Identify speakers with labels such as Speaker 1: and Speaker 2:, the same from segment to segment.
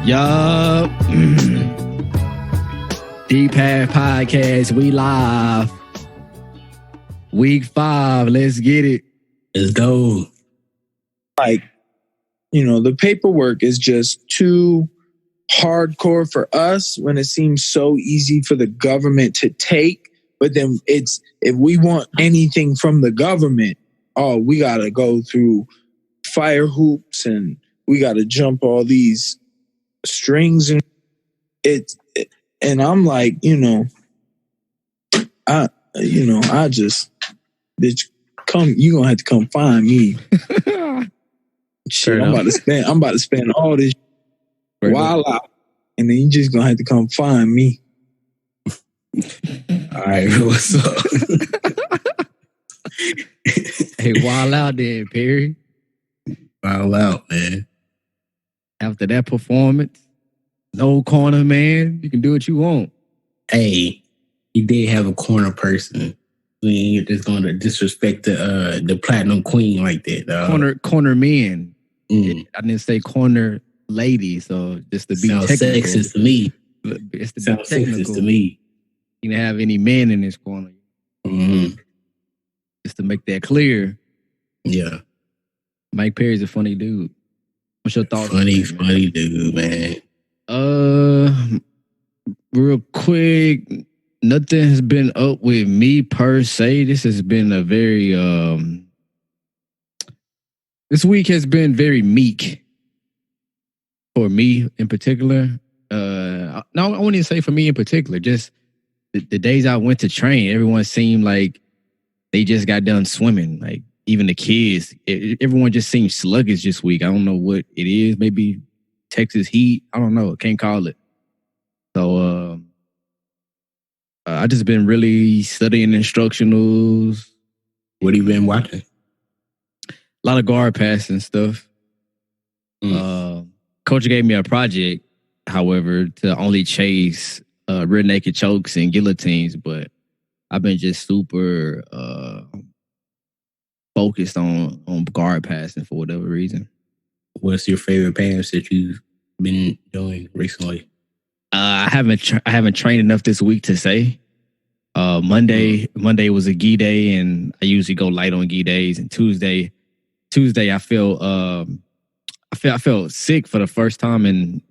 Speaker 1: Yup. Deep Half Podcast, we live. Week 5, let's get it.
Speaker 2: Let's go.
Speaker 3: Like, the paperwork is just too hardcore for us when it seems so easy for the government to take. But then if we want anything from the government, we got to go through fire hoops and we got to jump all these strings and and I'm like, I just, bitch, you gonna have to come find me. Shit, I'm about to spend all this while out, and then you just gonna have to come find me.
Speaker 2: All right, what's up?
Speaker 1: Hey, wild out there, Perry.
Speaker 2: Wild out, man.
Speaker 1: After that performance, no corner, man. You can do what you want.
Speaker 2: Hey, he did have a corner person. We ain't just gonna disrespect the platinum queen like that, dog.
Speaker 1: Corner men. I didn't say corner lady, so just to be
Speaker 2: sounds
Speaker 1: technical.
Speaker 2: Sexist to me.
Speaker 1: It's to
Speaker 2: sounds
Speaker 1: be technical.
Speaker 2: Sexist to me.
Speaker 1: You didn't have any men in this corner.
Speaker 2: Mm-hmm.
Speaker 1: Just to make that clear.
Speaker 2: Yeah.
Speaker 1: Mike Perry's a funny dude. What's your thoughts?
Speaker 2: Funny dude, man.
Speaker 1: Real quick, nothing has been up with me per se. This has been a very this week has been very meek for me in particular. No, I wouldn't even say for me in particular. Just the days I went to train, everyone seemed like they just got done swimming. Like even the kids, everyone just seemed sluggish this week. I don't know what it is. Maybe Texas heat. I don't know. Can't call it. So I just been really studying instructionals.
Speaker 2: What have you been watching?
Speaker 1: A lot of guard pass and stuff. Coach gave me a project, however, to only chase rear naked chokes and guillotines, but I've been just super focused on guard passing for whatever reason.
Speaker 2: What's your favorite pass that you've been doing recently?
Speaker 1: I haven't trained enough this week to say. Monday was a gi day, and I usually go light on gi days. And Tuesday I felt sick for the first time in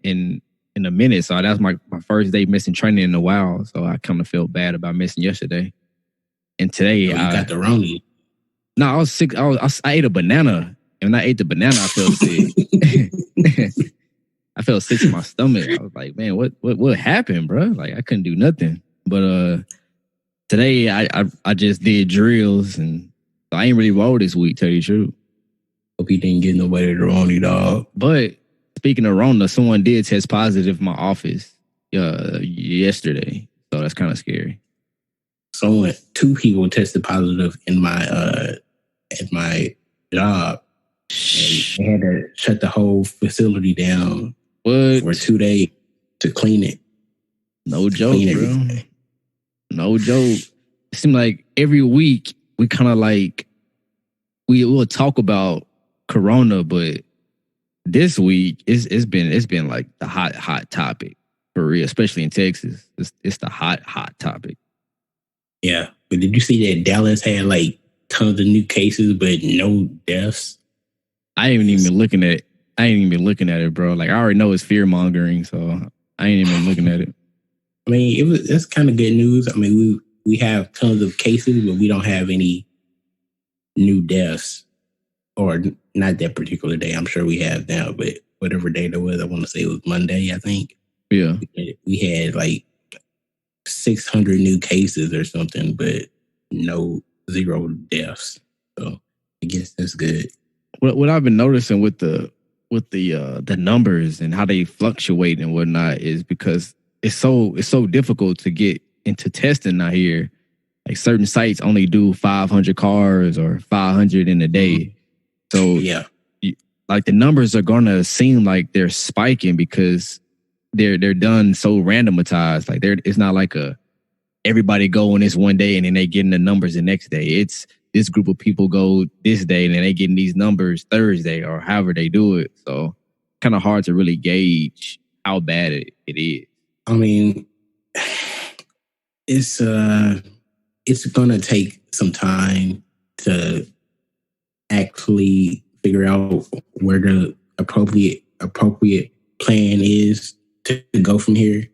Speaker 1: a minute. So that was my first day missing training in a while. So I kind of felt bad about missing yesterday. And today
Speaker 2: I got the Roni.
Speaker 1: No, I was sick. I ate a banana, and when I ate the banana, I felt sick. I felt sick in my stomach. I was like, man, what happened, bro? Like I couldn't do nothing. But today I just did drills, and I ain't really rolled this week, tell you the truth.
Speaker 2: Hope you didn't get nobody to Roni, dog.
Speaker 1: But speaking of Rona, someone did test positive in my office yesterday. So that's kind of scary.
Speaker 2: Two people tested positive in my at my job. And they had to shut the whole facility down for 2 days to clean it.
Speaker 1: No joke, bro. No joke. It seemed like every week we kind of like we'll talk about Corona, but this week it's been like the hot topic for real, especially in Texas. It's the hot topic.
Speaker 2: Yeah, but did you see that Dallas had like tons of new cases but no deaths?
Speaker 1: I ain't even been looking at it, bro. Like I already know it's fear mongering, so I ain't even looking at it.
Speaker 2: I mean, that's kind of good news. I mean, we have tons of cases, but we don't have any new deaths, or not that particular day. I'm sure we have now, but whatever day that was, I want to say it was Monday, I think.
Speaker 1: Yeah,
Speaker 2: we had like 600 new cases or something, but zero deaths. So I guess that's good.
Speaker 1: What I've been noticing with the numbers and how they fluctuate and whatnot is because it's so difficult to get into testing out here. Like certain sites only do 500 cars or 500 in a day. So
Speaker 2: yeah,
Speaker 1: like the numbers are gonna seem like they're spiking because they're done so randomized. Like it's not like everybody go on this one day and then they getting the numbers the next day. It's this group of people go this day and then they getting these numbers Thursday or however they do it. So kind of hard to really gauge how bad it is.
Speaker 2: I mean, it's gonna take some time to actually figure out where the appropriate plan is to go from here.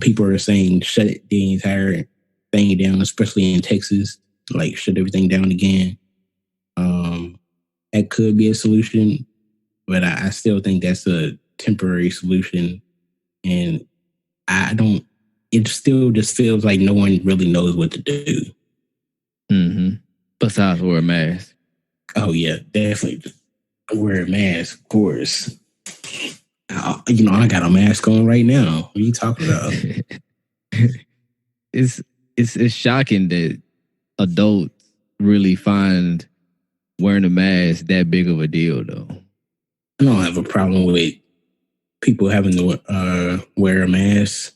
Speaker 2: People are saying shut the entire thing down, especially in Texas, like shut everything down again. That could be a solution, but I still think that's a temporary solution. And it still just feels like no one really knows what to do.
Speaker 1: Mm-hmm. Besides wear a mask.
Speaker 2: Oh, yeah, definitely. Wear a mask, of course. I got a mask on right now. What are you talking about?
Speaker 1: It's shocking that adults really find wearing a mask that big of a deal, though.
Speaker 2: I don't have a problem with people having to wear a mask.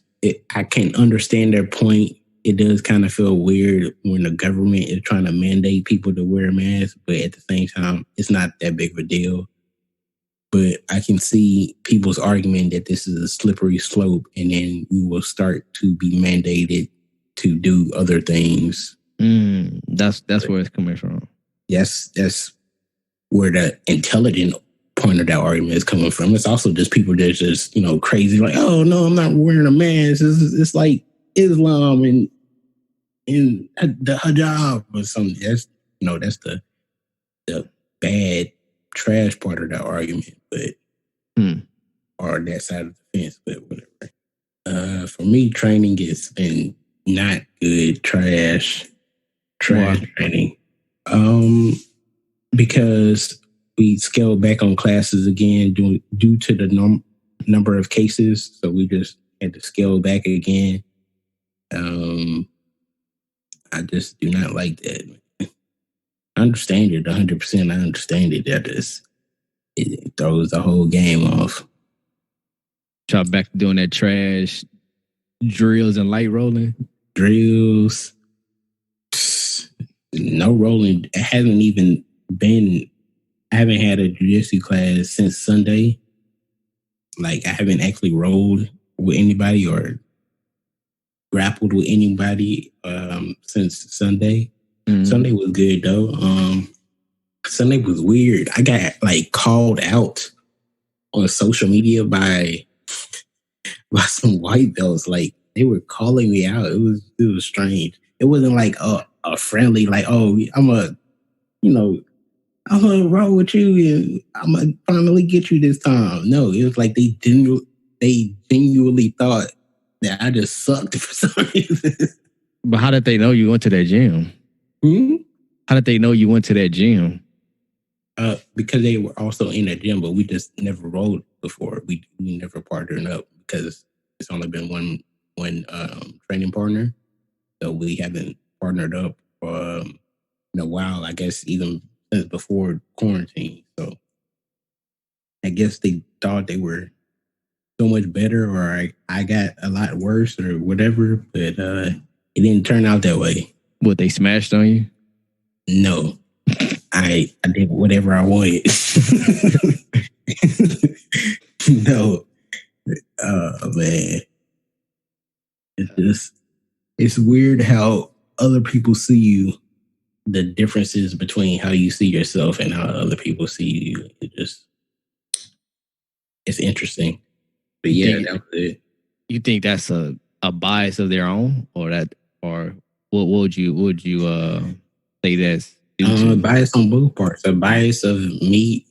Speaker 2: I can understand their point. It does kind of feel weird when the government is trying to mandate people to wear a mask, but at the same time, it's not that big of a deal. But I can see people's argument that this is a slippery slope, and then we will start to be mandated to do other things.
Speaker 1: That's where it's coming from.
Speaker 2: Yes, that's where the intelligent point of that argument is coming from. It's also just people that's just, crazy, like, oh no, I'm not wearing a mask. It's like Islam and the hijab or something. That's the bad trash part of that argument, but or that side of the fence, but whatever. For me, training has been not good. Trash training. Because we scaled back on classes again due to the number of cases, so we just had to scale back again. I just do not like that. I understand it 100%. I understand it. It throws the whole game off.
Speaker 1: Try back to doing that trash drills and light rolling.
Speaker 2: Drills. No rolling. It hasn't even been. I haven't had a jiu-jitsu class since Sunday. Like, I haven't actually rolled with anybody or grappled with anybody since Sunday. Sunday was good though. Sunday was weird. I got called out on social media by some white belts. Like, they were calling me out. It was strange. It wasn't like a friendly, like, oh, I'm gonna roll with you and I'm gonna finally get you this time. No, it was like they genuinely thought that I just sucked for some reason.
Speaker 1: But how did they know you went to that gym? How did they know you went to that gym?
Speaker 2: Because they were also in that gym, but we just never rolled before. We never partnered up because it's only been one training partner, so we haven't partnered up in a while. I guess even since before quarantine. So I guess they thought they were so much better, or I got a lot worse, or whatever. But it didn't turn out that way.
Speaker 1: What, they smashed on you?
Speaker 2: No, I did whatever I wanted. No, man, it's weird how other people see you. The differences between how you see yourself and how other people see you. It's interesting. But yeah, that was it.
Speaker 1: You think that's a bias of their own, or what would you say that's
Speaker 2: bias on both parts? A bias of me,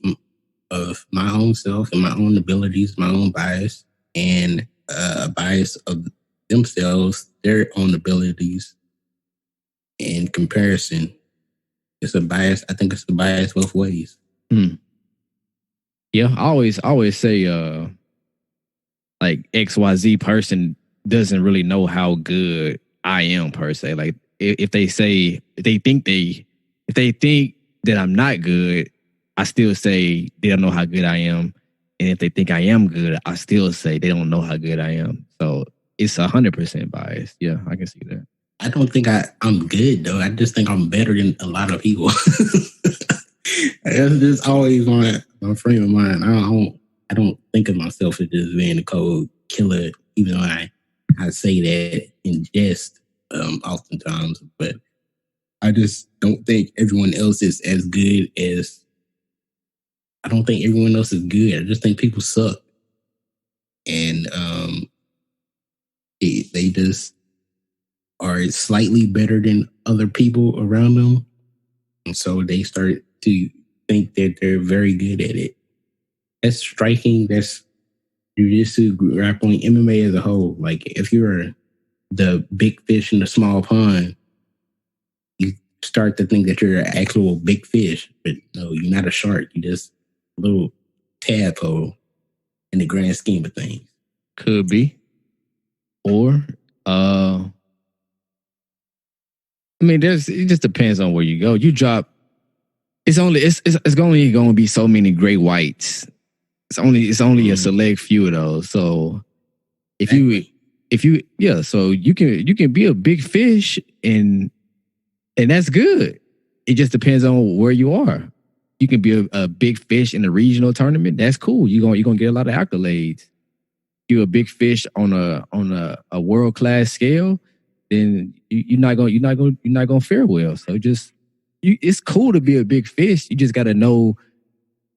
Speaker 2: of my own self and my own abilities, my own bias, and a bias of themselves, their own abilities in comparison. It's a bias. I think it's a bias both ways.
Speaker 1: Yeah, I always say like XYZ person doesn't really know how good I am per se. Like if they think that I'm not good, I still say they don't know how good I am. And if they think I am good, I still say they don't know how good I am. So it's 100% biased. Yeah, I can see that.
Speaker 2: I don't think I'm good though. I just think I'm better than a lot of people. That's just always my frame of mind. don't think of myself as just being a cold killer, even though I say that in jest oftentimes, but I just don't think everyone else is as good as. I don't think everyone else is good. I just think people suck, and they just are slightly better than other people around them, and so they start to think that they're very good at it. That's striking. That's jiu-jitsu, grappling, MMA as a whole. Like, if you're the big fish in the small pond, you start to think that you're an actual big fish. But no, you're not a shark. You're just a little tadpole in the grand scheme of things.
Speaker 1: Could be. Or, I mean, it just depends on where you go. You drop, it's only going to be so many great whites. It's only a select few of those. So if you so you can be a big fish and that's good. It just depends on where you are. You can be a big fish in a regional tournament. That's cool. You're gonna get a lot of accolades. You're a big fish on a world class scale, then you're not gonna fare well. So it's cool to be a big fish. You just got to know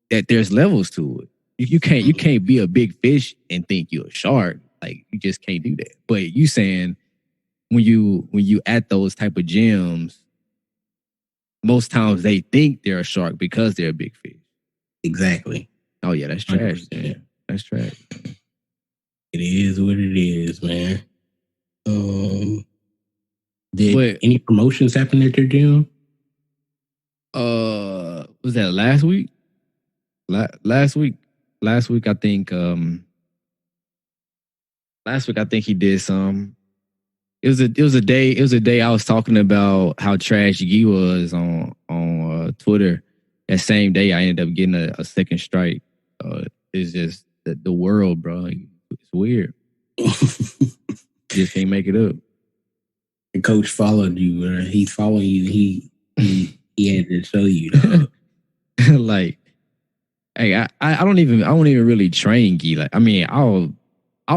Speaker 1: that there's levels to it. You can't be a big fish and think you're a shark. Like, you just can't do that. But you saying when you at those type of gyms, most times they think they're a shark because they're a big fish.
Speaker 2: Exactly.
Speaker 1: Oh yeah, that's trash. Yeah. That's trash.
Speaker 2: It is what it is, man. Did any promotions happen at your gym?
Speaker 1: Was that last week? Last week, I think. Last week, I think he did some. It was a day I was talking about how trash Gee was on Twitter. That same day, I ended up getting a second strike. It's just the world, bro. It's weird. Just can't make it up.
Speaker 2: The coach followed you, or he's following you. He had to show you, dog.
Speaker 1: Like, hey, I don't even really train Gee. Like, I mean, I'll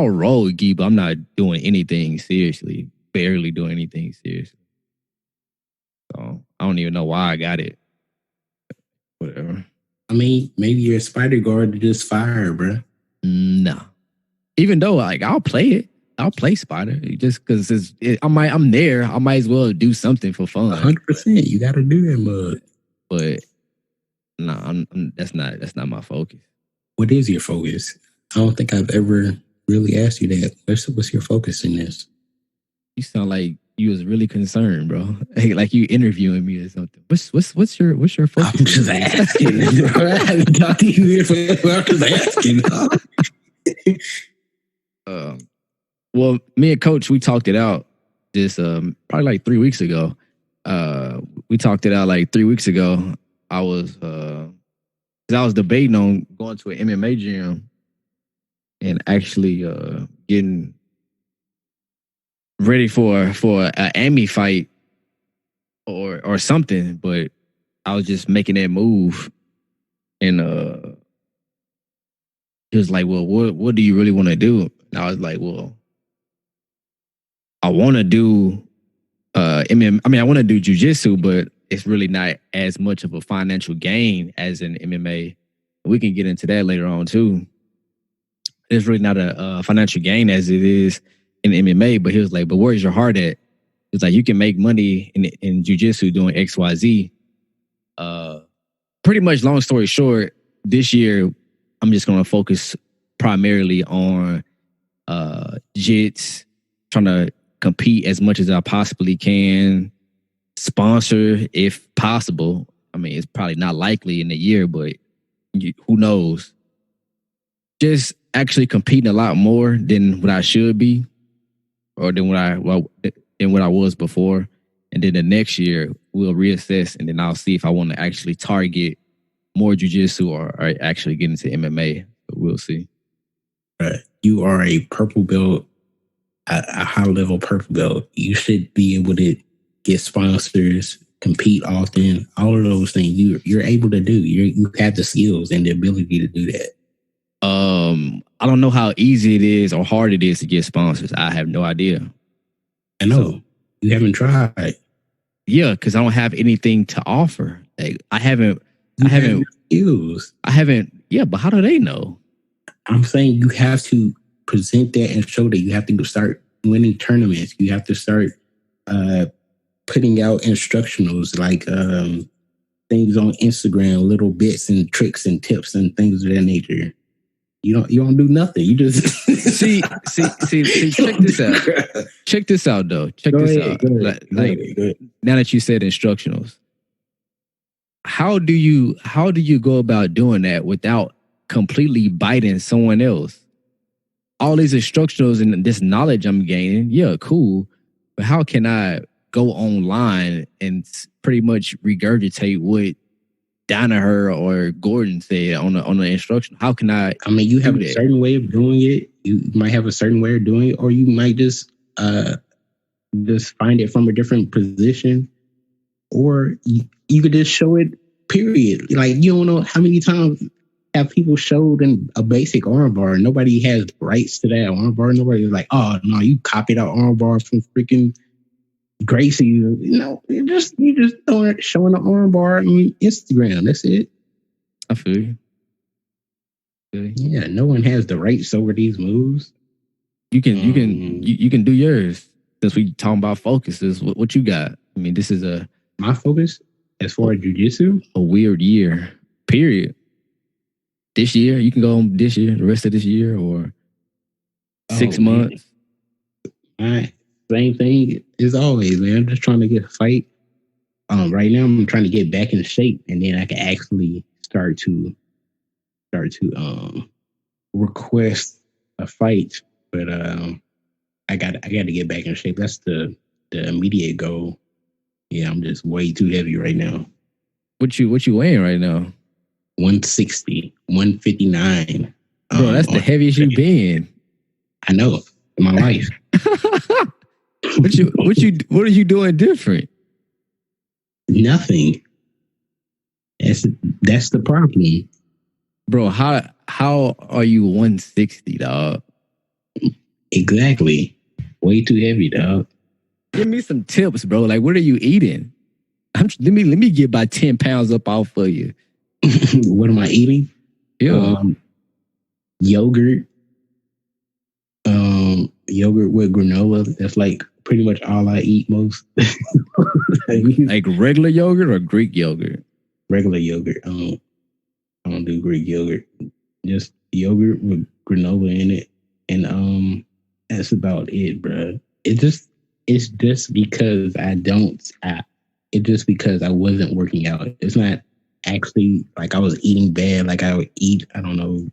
Speaker 1: roll Gee, but I'm not doing anything seriously. Barely doing anything seriously. So I don't even know why I got it. Whatever.
Speaker 2: I mean, maybe you're a spider guard to just fire, bro.
Speaker 1: No. Even though, like, I'll play it. I'll play spider just because I'm there. I might as well do something for fun.
Speaker 2: 100%. You got to do that, mug.
Speaker 1: But no, that's not my focus.
Speaker 2: What is your focus? I don't think I've ever really asked you that. What's your focus in this?
Speaker 1: You sound like you was really concerned, bro. Like you interviewing me or something. What's your focus?
Speaker 2: I'm just asking. I haven't talked to you here for. I'm just asking.
Speaker 1: Well, me and Coach, we talked it out this probably like 3 weeks ago. We talked it out like 3 weeks ago. I was debating on going to an MMA gym and actually getting ready for an AMI fight or something, but I was just making that move, and he was like, "Well, what do you really want to do?" And I was like, "Well, I want to do MMA. I mean, I want to do jiu-jitsu, but it's really not as much of a financial gain as in MMA. We can get into that later on too. It's really not a financial gain as it is in MMA." But he was like, "But where's your heart at?" It's like, you can make money in jiu-jitsu doing XYZ. Pretty much, long story short, this year I'm just going to focus primarily on jits, trying to compete as much as I possibly can, sponsor if possible. I mean, it's probably not likely in a year, but who knows? Just actually competing a lot more than what I should be, or than what I was before. And then the next year we'll reassess, and then I'll see if I want to actually target more jiu-jitsu or actually get into MMA. But we'll see.
Speaker 2: You are a purple belt, a high-level purple belt. You should be able to get sponsors, compete often, all of those things. You're able to do. You have the skills and the ability to do that.
Speaker 1: I don't know how easy it is or hard it is to get sponsors. I have no idea.
Speaker 2: I know. You haven't tried.
Speaker 1: Yeah, because I don't have anything to offer. Like, I haven't.
Speaker 2: Skills.
Speaker 1: Yeah, but how do they know?
Speaker 2: I'm saying you have to present that and show that. You have to start winning tournaments. You have to start putting out instructionals like things on Instagram, little bits and tricks and tips and things of that nature. You don't do nothing. You just
Speaker 1: see. Check this out. Check this out, though. Check this out.
Speaker 2: Go ahead.
Speaker 1: Now that you said instructionals, how do you go about doing that without completely biting someone else? All these instructionals and this knowledge I'm gaining, yeah, cool. But how can I go online and pretty much regurgitate what Danaher or Gordon said on the instruction? How can I?
Speaker 2: I mean, you have a certain way of doing it. You might have a certain way of doing it, or you might just find it from a different position, or you could just show it. Period. Like, you don't know how many times have people showed in a basic armbar. Nobody has rights to that armbar. Nobody's like, oh no, you copied our armbar from freaking Gracie. You just showing the armbar on Instagram. That's it.
Speaker 1: I feel you.
Speaker 2: Yeah, no one has the rights over these moves.
Speaker 1: You can do yours. Since we talking about focuses, what you got? I mean, this is
Speaker 2: my focus as far as jiu-jitsu.
Speaker 1: A weird year. Period. This year, you can go on this year, the rest of this year, or 6 months.
Speaker 2: All right. Same thing as always, man. I'm just trying to get a fight. Right now, I'm trying to get back in shape, and then I can actually start to request a fight. But I got to get back in shape. That's the immediate goal. Yeah, I'm just way too heavy right now.
Speaker 1: What you weighing right now?
Speaker 2: 160, 159.
Speaker 1: Bro, that's the heaviest you've been.
Speaker 2: I know. In my life.
Speaker 1: What are you doing different?
Speaker 2: Nothing. That's the problem.
Speaker 1: Bro, how are you 160, dog?
Speaker 2: Exactly. Way too heavy, dog.
Speaker 1: Give me some tips, bro. Like, what are you eating? Let me get about 10 pounds up off of you.
Speaker 2: What am I eating?
Speaker 1: Yeah.
Speaker 2: Yogurt. Yogurt with granola. That's like pretty much all I eat most.
Speaker 1: Like regular yogurt or Greek yogurt?
Speaker 2: Regular yogurt. I don't do Greek yogurt. Just yogurt with granola in it. And that's about it, bro. It's just because it's just because I wasn't working out. It's not actually like I was eating bad, like I would eat, I don't know,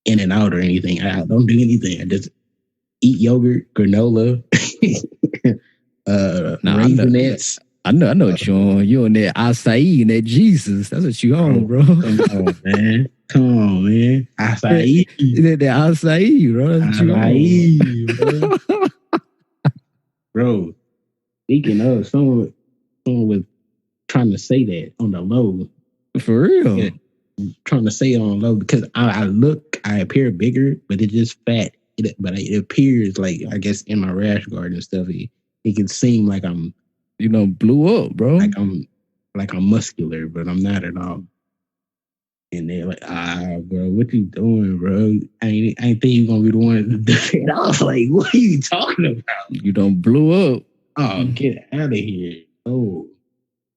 Speaker 2: in and out or anything. I don't do anything. I just eat yogurt, granola, raisinets.
Speaker 1: I know what you're on. You're on that acai and that Jesus. That's what you on, bro.
Speaker 2: Come on, man. Acai.
Speaker 1: That acai, bro. That's what
Speaker 2: you on. Bro, speaking of, someone was trying to say that on the low.
Speaker 1: For real?
Speaker 2: Yeah, trying to say it on the low because I appear bigger, but it's just fat. But it appears like, I guess, in my rash guard and stuff, it can seem like I'm,
Speaker 1: blew up, bro.
Speaker 2: Like I'm muscular, but I'm not at all. And they're like, bro, what you doing, bro? I ain't think you gonna be the one to do it. I was like, what are you talking about?
Speaker 1: You don't blew up.
Speaker 2: Oh, get out of here. Oh.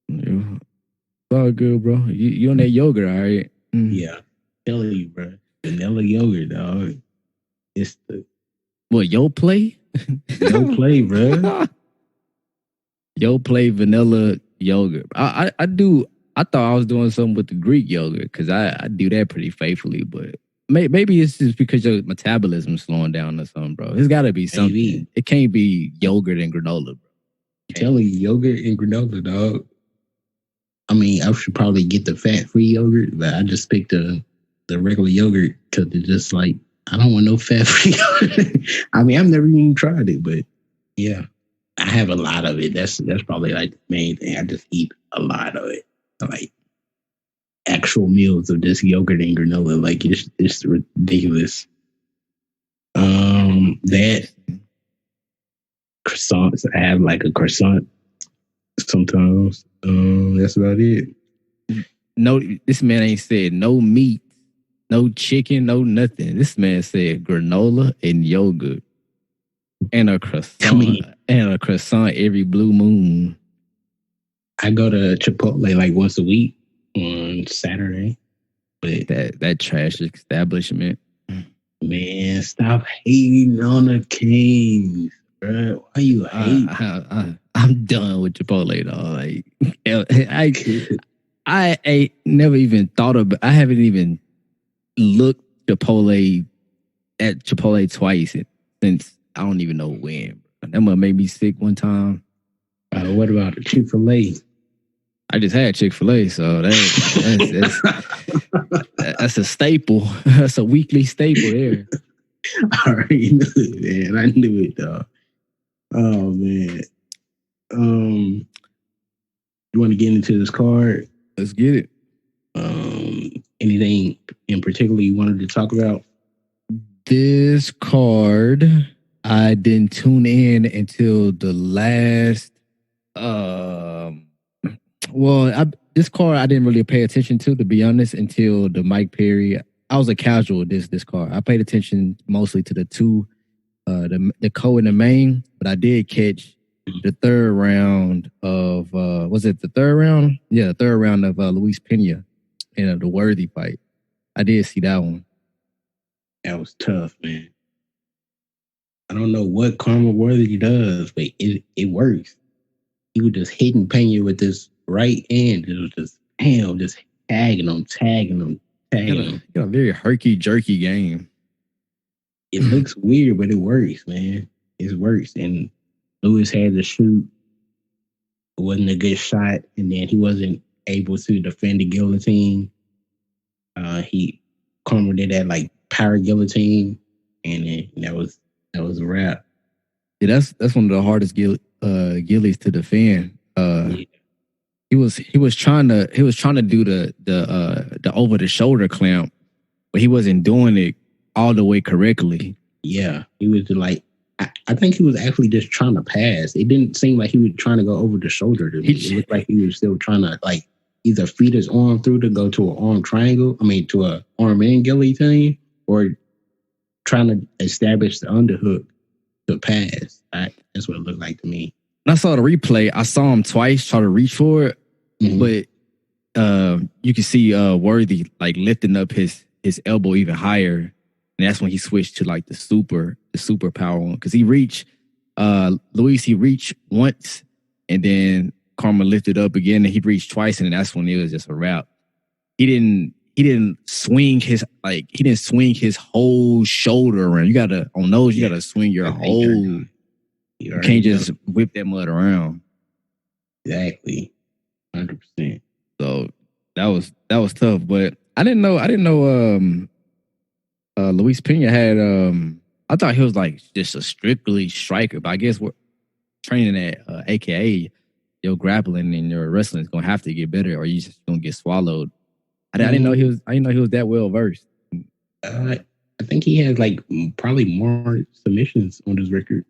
Speaker 1: Yeah. It's all good, bro. You on that yogurt, all right?
Speaker 2: Yeah. Telling you, bro. Vanilla yogurt, dog. It's the...
Speaker 1: What, Yoplait?
Speaker 2: Yoplait, bro.
Speaker 1: Yoplait vanilla yogurt. I thought I was doing something with the Greek yogurt because I do that pretty faithfully, but maybe it's just because your metabolism's slowing down or something, bro. It's got to be something. Maybe. It can't be yogurt and granola, bro.
Speaker 2: I'm telling you, yogurt and granola, dog. I mean, I should probably get the fat-free yogurt, but I just picked the regular yogurt because it's just like, I don't want no fat-free yogurt. I mean, I've never even tried it, but yeah, I have a lot of it. That's probably like the main thing. I just eat a lot of it. Like actual meals of just yogurt and granola. Like it's ridiculous. That croissants. I have like a croissant sometimes. That's about it.
Speaker 1: No, this man ain't said no meat, no chicken, no nothing. This man said granola and yogurt and a croissant every blue moon.
Speaker 2: I go to Chipotle like once a week on Saturday. But
Speaker 1: that trash establishment.
Speaker 2: Man, stop hating on the Kings, bro. Why you hate?
Speaker 1: I'm done with Chipotle, though. Like, I ain't never even thought of. I haven't even looked Chipotle twice since I don't even know when. That must made me sick one time.
Speaker 2: What about Chick-fil-A?
Speaker 1: I just had Chick-fil-A, so that's a staple. That's a weekly staple there.
Speaker 2: I already knew it, man. I knew it, dog. Oh, man. You want to get into this card?
Speaker 1: Let's get it.
Speaker 2: Anything in particular you wanted to talk about?
Speaker 1: This card, I didn't tune in until the last. This card I didn't really pay attention to be honest, until the Mike Perry. I was a casual this card. I paid attention mostly to the two, the co and the main, but I did catch the third round of was it the third round? Yeah, the third round of Luis Pena in the Worthy fight. I did see that one.
Speaker 2: That was tough, man. I don't know what Karma Worthy does, but it works. He was just hitting Pena with this right hand. It was just tagging him.
Speaker 1: Got a very herky-jerky game.
Speaker 2: It looks weird, but it works, man. It works. And Lewis had to shoot. It wasn't a good shot, and then he wasn't able to defend the guillotine. Karma did that like power guillotine, and then that was a wrap.
Speaker 1: Yeah, that's one of the hardest gillies to defend. He was trying to do the over the shoulder clamp, but he wasn't doing it all the way correctly.
Speaker 2: Yeah, he was like, I think he was actually just trying to pass. It didn't seem like he was trying to go over the shoulder to me. It looked like he was still trying to like either feed his arm through to go to an arm triangle. To an arm and guillotine, or trying to establish the underhook to pass. That's what it looked like to me.
Speaker 1: When I saw the replay, I saw him twice try to reach for it, but you can see Worthy like lifting up his elbow even higher, and that's when he switched to like the super power one, because he reached Luis once, and then Karma lifted up again, and he reached twice, and that's when it was just a wrap. He didn't swing his whole shoulder around. You gotta swing your whole. You can't just whip that mud around.
Speaker 2: Exactly, 100%.
Speaker 1: So that was tough, but I didn't know. Luis Pena had. I thought he was like just a strictly striker, but I guess we're training at Acai. Your grappling and your wrestling is gonna have to get better, or you just gonna get swallowed. I didn't know he was that well versed.
Speaker 2: I think he has like probably more submissions on his record.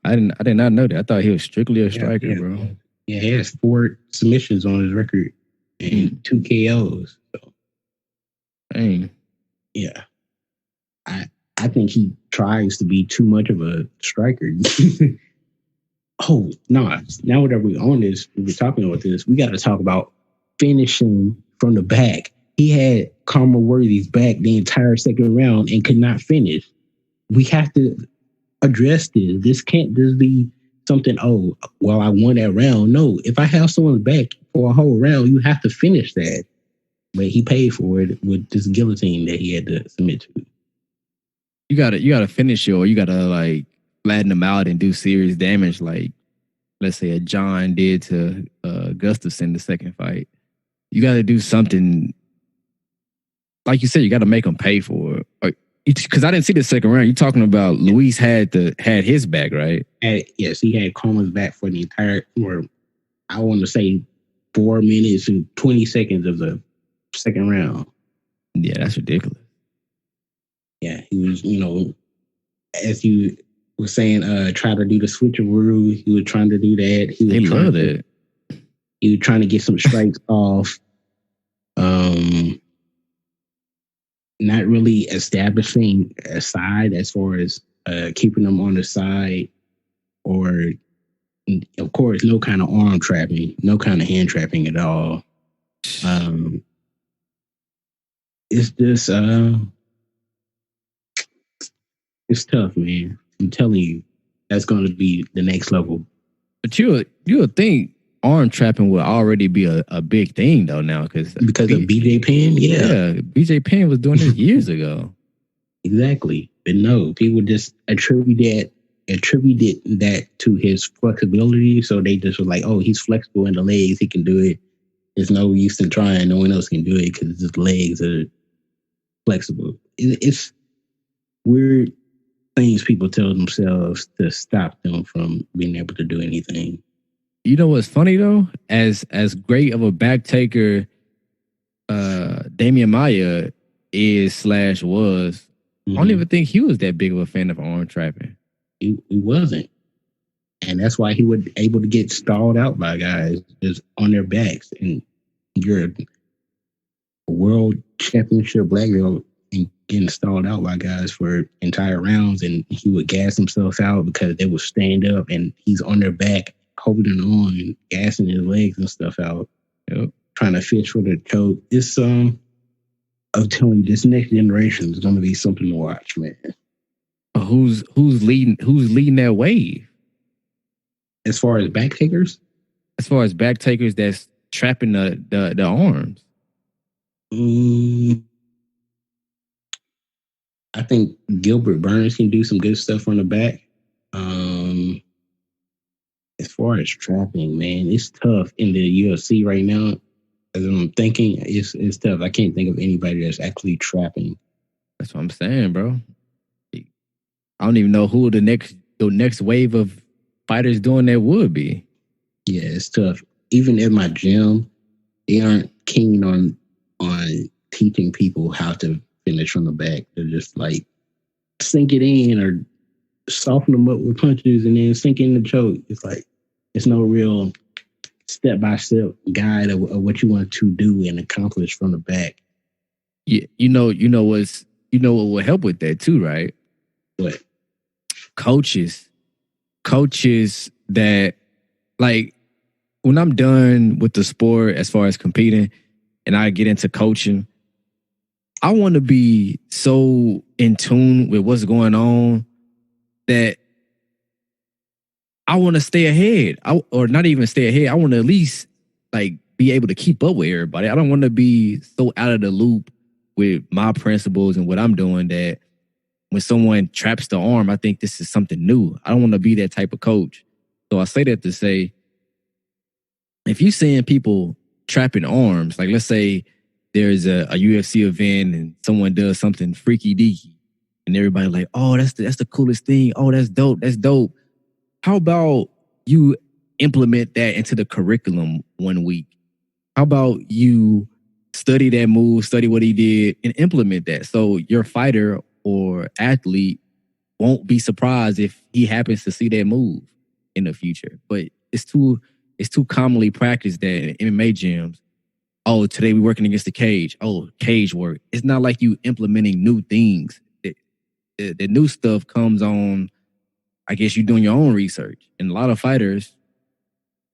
Speaker 1: I did not know that. I thought he was strictly a striker, bro.
Speaker 2: Yeah, he has 4 submissions on his record and 2 KOs. So,
Speaker 1: dang.
Speaker 2: Yeah, I think he tries to be too much of a striker. Oh no! Now that we're on this, we're talking about this. We got to talk about finishing from the back. He had Karma Worthy's back the entire second round and could not finish. We have to address this. This can't just be something, I won that round. No, if I have someone's back for a whole round, you have to finish that. But he paid for it with this guillotine that he had to submit to.
Speaker 1: You gotta finish it, or you gotta like flatten them out and do serious damage, like let's say a John did to Gustafson the second fight. You gotta do something. Like you said, you gotta make them pay for it. Because I didn't see the second round. You're talking about Luis had his back, right?
Speaker 2: Yes, he had Karma's back for the entire, or I want to say 4 minutes and 20 seconds of the second round.
Speaker 1: Yeah, that's ridiculous.
Speaker 2: Yeah, he was, as you were saying, try to do the switcheroo. He was trying to do that.
Speaker 1: They loved it.
Speaker 2: He was trying to get some strikes off. Not really establishing a side as far as keeping them on the side, or of course, no kind of arm trapping, no kind of hand trapping at all. It's just it's tough, man. I'm telling you, that's going to be the next level.
Speaker 1: But you would think arm trapping would already be a big thing though now because
Speaker 2: of BJ Penn. Yeah,
Speaker 1: BJ Penn was doing this years ago.
Speaker 2: Exactly, but no, people just attributed that to his flexibility. So they just were like, "Oh, he's flexible in the legs; he can do it." There's no use in trying; no one else can do it because his legs are flexible. It's weird things people tell themselves to stop them from being able to do anything.
Speaker 1: You know what's funny though? As great of a back taker Damian Maia was, I don't even think he was that big of a fan of arm trapping.
Speaker 2: He wasn't. And that's why he was able to get stalled out by guys just on their backs. And you're a world championship black belt and getting stalled out by guys for entire rounds, and he would gas himself out because they would stand up and he's on their back holding on and gassing his legs and stuff out, trying to fish for the choke. It's I'm telling you, this next generation is going to be something to watch, man.
Speaker 1: Who's leading that wave?
Speaker 2: As far as back takers?
Speaker 1: As far as back takers that's trapping the arms.
Speaker 2: I think Gilbert Burns can do some good stuff on the back. As far as trapping, man, it's tough in the UFC right now. As I'm thinking, it's tough. I can't think of anybody that's actually trapping.
Speaker 1: That's what I'm saying, bro. I don't even know who the next wave of fighters doing that would be.
Speaker 2: Yeah, it's tough. Even in my gym, they aren't keen on teaching people how to finish from the back. They're just like sink it in or soften them up with punches and then sink in the choke. It's like it's no real step-by-step guide of what you want to do and accomplish from the back.
Speaker 1: Yeah, you know what will help with that too, right?
Speaker 2: What?
Speaker 1: Coaches that, like, when I'm done with the sport as far as competing and I get into coaching, I want to be so in tune with what's going on that I want to stay ahead. Or not even stay ahead. I want to at least like be able to keep up with everybody. I don't want to be so out of the loop with my principles and what I'm doing that when someone traps the arm, I think this is something new. I don't want to be that type of coach. So I say that to say, if you're seeing people trapping arms, like let's say there's a UFC event and someone does something freaky deaky and everybody like, oh, that's the coolest thing. Oh, that's dope. That's dope. How about you implement that into the curriculum one week? How about you study that move, study what he did, and implement that so your fighter or athlete won't be surprised if he happens to see that move in the future? But it's too commonly practiced that in MMA gyms. Oh, today we're working against the cage. Oh, cage work. It's not like you implementing new things. The new stuff comes on, I guess you're doing your own research. And a lot of fighters,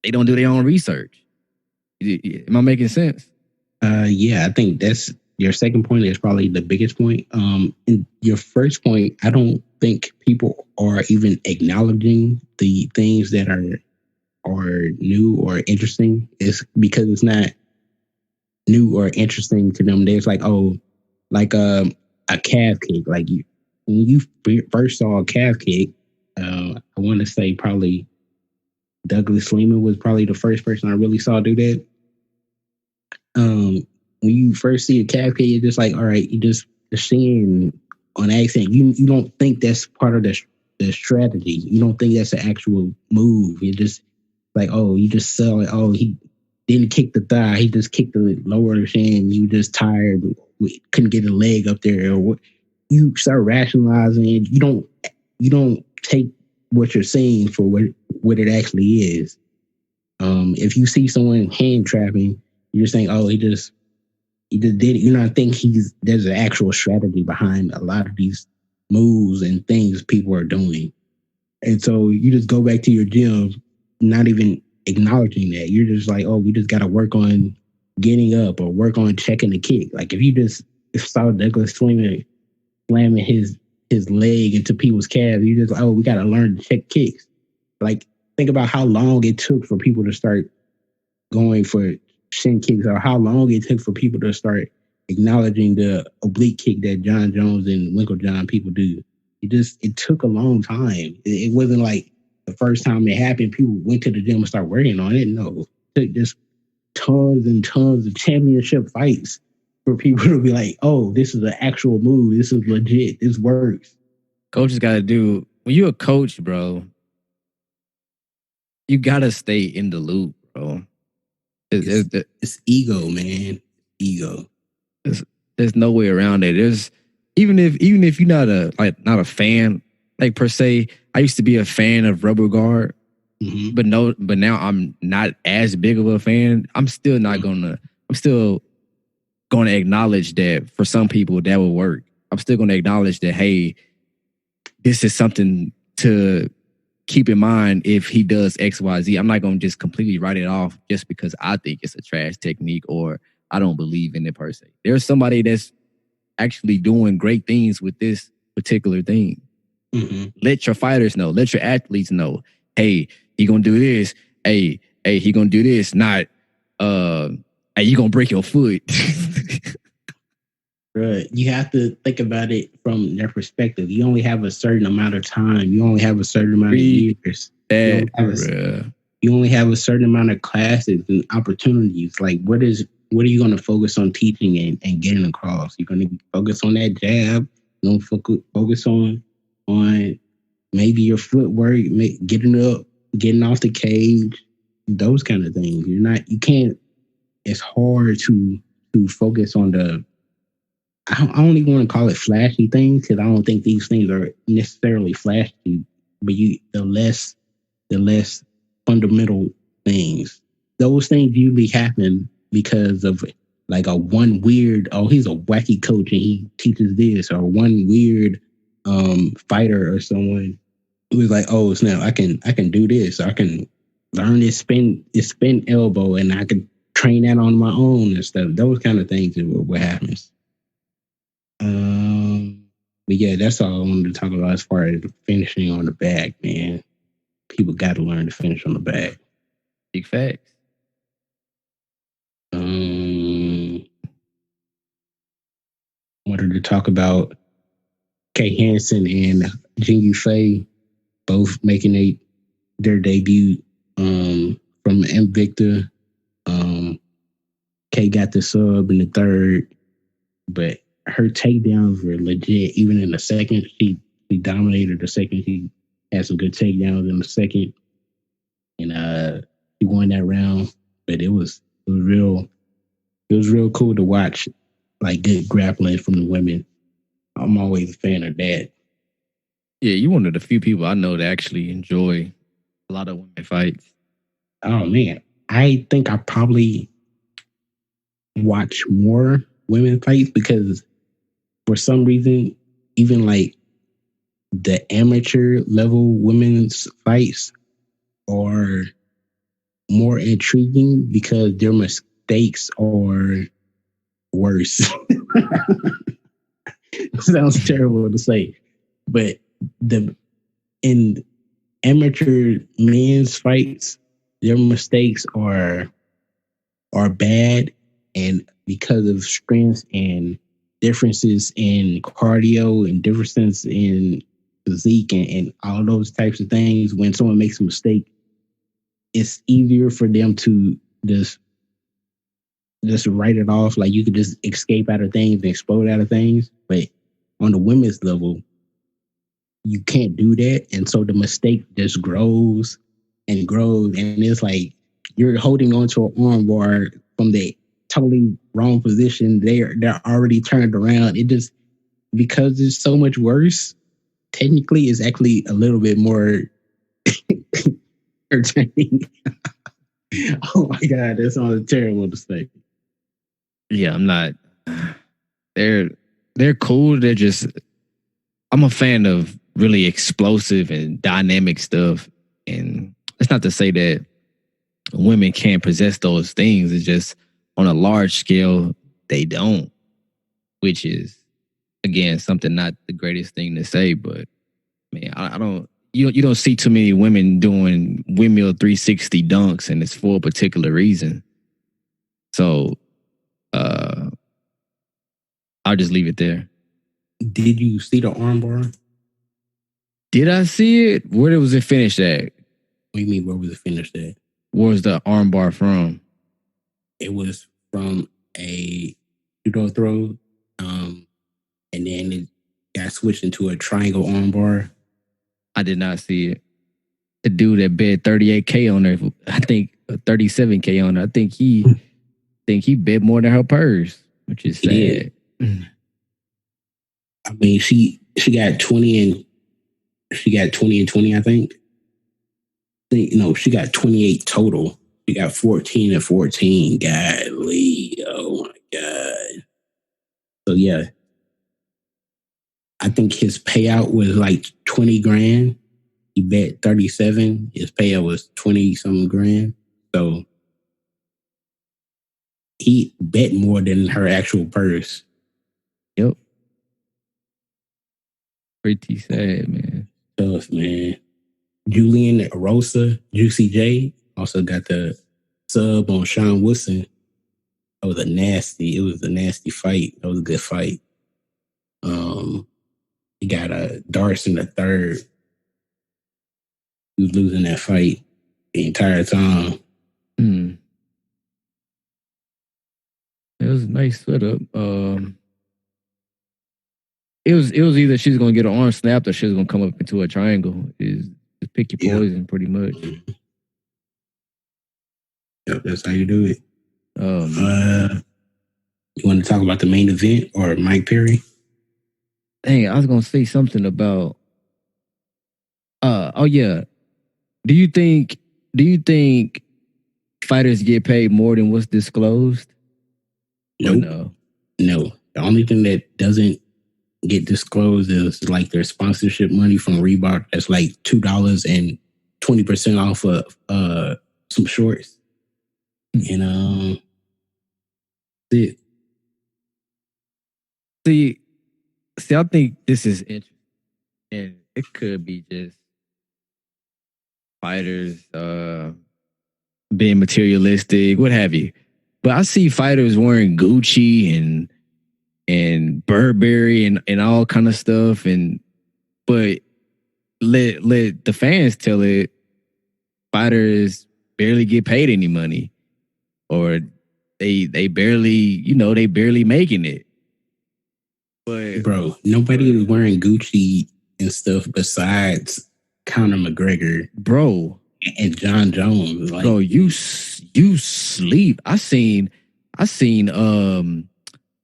Speaker 1: they don't do their own research. Am I making sense?
Speaker 2: Yeah, I think that's your second point is probably the biggest point. In your first point, I don't think people are even acknowledging the things that are new or interesting. It's because it's not new or interesting to them. There's like, a calf kick. Like when you first saw a calf kick, I want to say probably Douglas Lehman was probably the first person I really saw do that. When you first see a calf kick, you're just like, all right, you just seeing on accident. You don't think that's part of the strategy. You don't think that's the actual move. You're just like, oh, you just saw it. Oh, he didn't kick the thigh. He just kicked the lower shin. You just tired. Couldn't get a leg up there. Or what? You start rationalizing. You don't take what you're seeing for what it actually is. If you see someone hand trapping, you're just saying, oh, he just did it. You not think there's an actual strategy behind a lot of these moves and things people are doing. And so you just go back to your gym, not even acknowledging that. You're just like, oh, we just got to work on getting up or work on checking the kick. Like if you just saw Douglas slamming his leg into people's calves, you just, oh, we got to learn to check kicks. Like think about how long it took for people to start going for shin kicks, or how long it took for people to start acknowledging the oblique kick that John Jones and Winklejohn people do. It took a long time. It wasn't like the first time it happened, people went to the gym and started working on it. No, it took just tons and tons of championship fights for people to be like, oh, this is an actual move. This is legit. This works.
Speaker 1: Coaches got to do, when you're a coach, bro, you got to stay in the loop, bro.
Speaker 2: It's ego, man. Ego.
Speaker 1: There's no way around it. There's even if you're not a fan, like per se. I used to be a fan of rubber guard, but now I'm not as big of a fan. I'm still gonna acknowledge that for some people that will work. I'm still gonna acknowledge that, hey, this is something to keep in mind if he does X, Y, Z. I'm not gonna just completely write it off just because I think it's a trash technique or I don't believe in it per se. There's somebody that's actually doing great things with this particular thing. Let your fighters know. Let your athletes know. Hey, he gonna do this. Hey, he gonna do this. Not, hey, you gonna break your foot.
Speaker 2: Right. You have to think about it from their perspective. You only have a certain amount of time. You only have a certain amount of years. You only have a certain amount of classes and opportunities. Like, what are you going to focus on teaching and getting across? You're going to focus on that jab. You're going to focus on maybe your footwork, getting up, getting off the cage, those kind of things. You can't. It's hard to focus on the. I don't even want to call it flashy things because I don't think these things are necessarily flashy. But the less fundamental things. Those things usually happen because of like a one weird, oh, he's a wacky coach and he teaches this, or one weird fighter or someone who is like, oh, snap, I can do this. I can learn this spin elbow and I can train that on my own and stuff. Those kind of things is what happens. But yeah, that's all I wanted to talk about as far as finishing on the bag, man. People got to learn to finish on the bag.
Speaker 1: Big facts.
Speaker 2: Wanted to talk about Kay Hansen and Jing Yufei both making their debut from Invicta. Kay got the sub in the third, but her takedowns were legit. Even in the second, she dominated the second. She had some good takedowns in the second, and she won that round. But it was real cool to watch, like good grappling from the women. I'm always a fan of that.
Speaker 1: Yeah, you're one of the few people I know that actually enjoy a lot of women fights.
Speaker 2: Oh man, I think I probably watch more women fights because for some reason, even like the amateur level women's fights are more intriguing because their mistakes are worse. It sounds terrible to say, but in amateur men's fights, their mistakes are bad, and because of strength and differences in cardio and differences in physique and all those types of things, when someone makes a mistake, it's easier for them to just write it off. Like you could just escape out of things and explode out of things. But on the women's level, you can't do that. And so the mistake just grows and grows. And it's like you're holding onto an armbar from the totally wrong position. They're already turned around. It just, because it's so much worse, technically it's actually a little bit more entertaining. Oh my God, that sounds terrible to say.
Speaker 1: Yeah, I'm not. They're cool. They're just. I'm a fan of really explosive and dynamic stuff, and it's not to say that women can't possess those things. It's just on a large scale they don't, which is again something not the greatest thing to say, but man, I don't. You don't see too many women doing windmill 360 dunks, and it's for a particular reason. So, I'll just leave it there.
Speaker 2: Did you see the armbar?
Speaker 1: Did I see it? Where was it finished at?
Speaker 2: What do you mean, where was it finished at?
Speaker 1: Where was the armbar from?
Speaker 2: It was from a judo throw, and then it got switched into a triangle armbar.
Speaker 1: I did not see it. The dude that bet 38K on her, I think 37K on her. I think he bet more than her purse, which is sad.
Speaker 2: I mean, she got 20 and 20, I think. She got 28 total. She got 14 and 14. Golly, oh my God. So yeah, I think his payout was like 20 grand. He bet 37. His payout was 20 something grand. So he bet more than her actual purse.
Speaker 1: Yep. Pretty sad, man.
Speaker 2: Tough, man. Julian Rosa, Juicy J, also got the sub on Sean Woodson. It was a nasty fight. That was a good fight. He got a Darce in the third. He was losing that fight the entire time.
Speaker 1: It was a nice setup. It was either she's gonna get her arm snapped or she's gonna come up into a triangle. Is just pick your poison, pretty much.
Speaker 2: Yep, that's how you do it. You want to talk about the main event or Mike Perry?
Speaker 1: Dang, I was gonna say something about. Oh yeah. Do you think fighters get paid more than what's disclosed?
Speaker 2: Nope. No. The only thing that doesn't get disclosed is like their sponsorship money from Reebok. That's like $2 and 20% off of some shorts. And that's it.
Speaker 1: See, I think this is interesting, and it could be just fighters being materialistic, what have you. But I see fighters wearing Gucci and Burberry and all kind of stuff, but let the fans tell it. Fighters barely get paid any money, or they barely making it. But
Speaker 2: bro, nobody was wearing Gucci and stuff besides Conor McGregor,
Speaker 1: bro,
Speaker 2: and John Jones. Like,
Speaker 1: bro, you sleep. I seen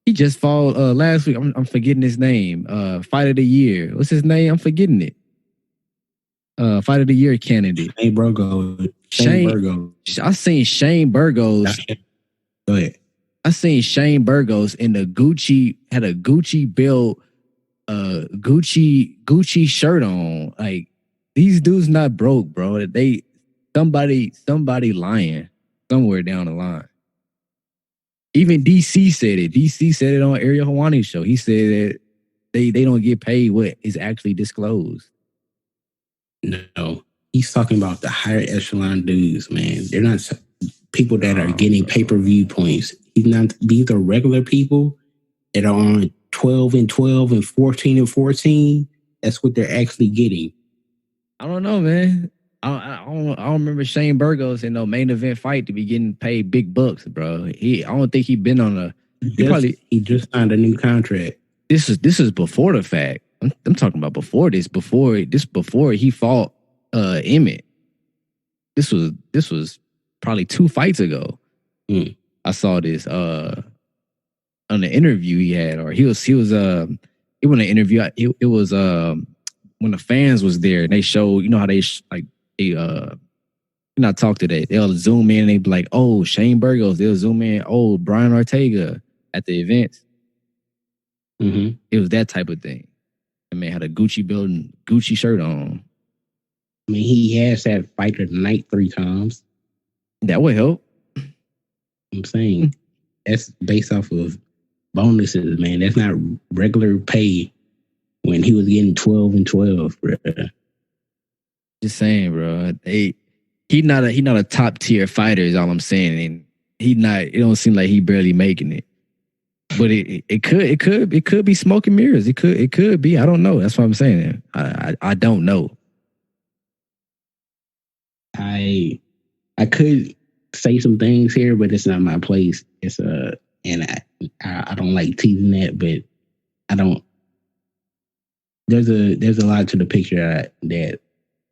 Speaker 1: he just fought last week. I'm forgetting his name. Fight of the year. What's his name? I'm forgetting it. Fight of the year candidate.
Speaker 2: Shane Burgos.
Speaker 1: I seen Shane Burgos.
Speaker 2: Go ahead.
Speaker 1: I seen Shane Burgos in the Gucci, had a Gucci belt, Gucci shirt on. Like, these dudes not broke, bro. Somebody lying somewhere down the line. Even DC said it. DC said it on Ariel Helwani's show. He said that they don't get paid what is actually disclosed.
Speaker 2: No, he's talking about the higher echelon dudes, man. They're not people that are getting pay-per-view points. These are regular people that are on 12 and 12 and 14 and 14. That's what they're actually getting.
Speaker 1: I don't know, man. I don't remember Shane Burgos in no main event fight to be getting paid big bucks, bro. I don't think he been on a.
Speaker 2: He just signed a new contract.
Speaker 1: This is before the fact. I'm talking about before this. Before he fought Emmett. This was probably 2 fights ago. I saw this on the interview he had, or it was an interview. It was when the fans was there and they showed, you know how they talk today. They'll zoom in and they be like, oh, Shane Burgos. They'll zoom in, oh, Brian Ortega at the events. It was that type of thing. The man had a Gucci belt and Gucci shirt on.
Speaker 2: I mean, he has had fight of the night 3 times.
Speaker 1: That would help.
Speaker 2: I'm saying that's based off of bonuses, man. That's not regular pay when he was getting 12 and 12, bro.
Speaker 1: Just saying, bro. He not a top tier fighter is all I'm saying. And it don't seem like he barely making it. But it could be smoke and mirrors. It could be. I don't know. That's what I'm saying. I don't know.
Speaker 2: I could say some things here, but it's not my place. It's and I don't like teasing that, but I don't. There's a lot to the picture that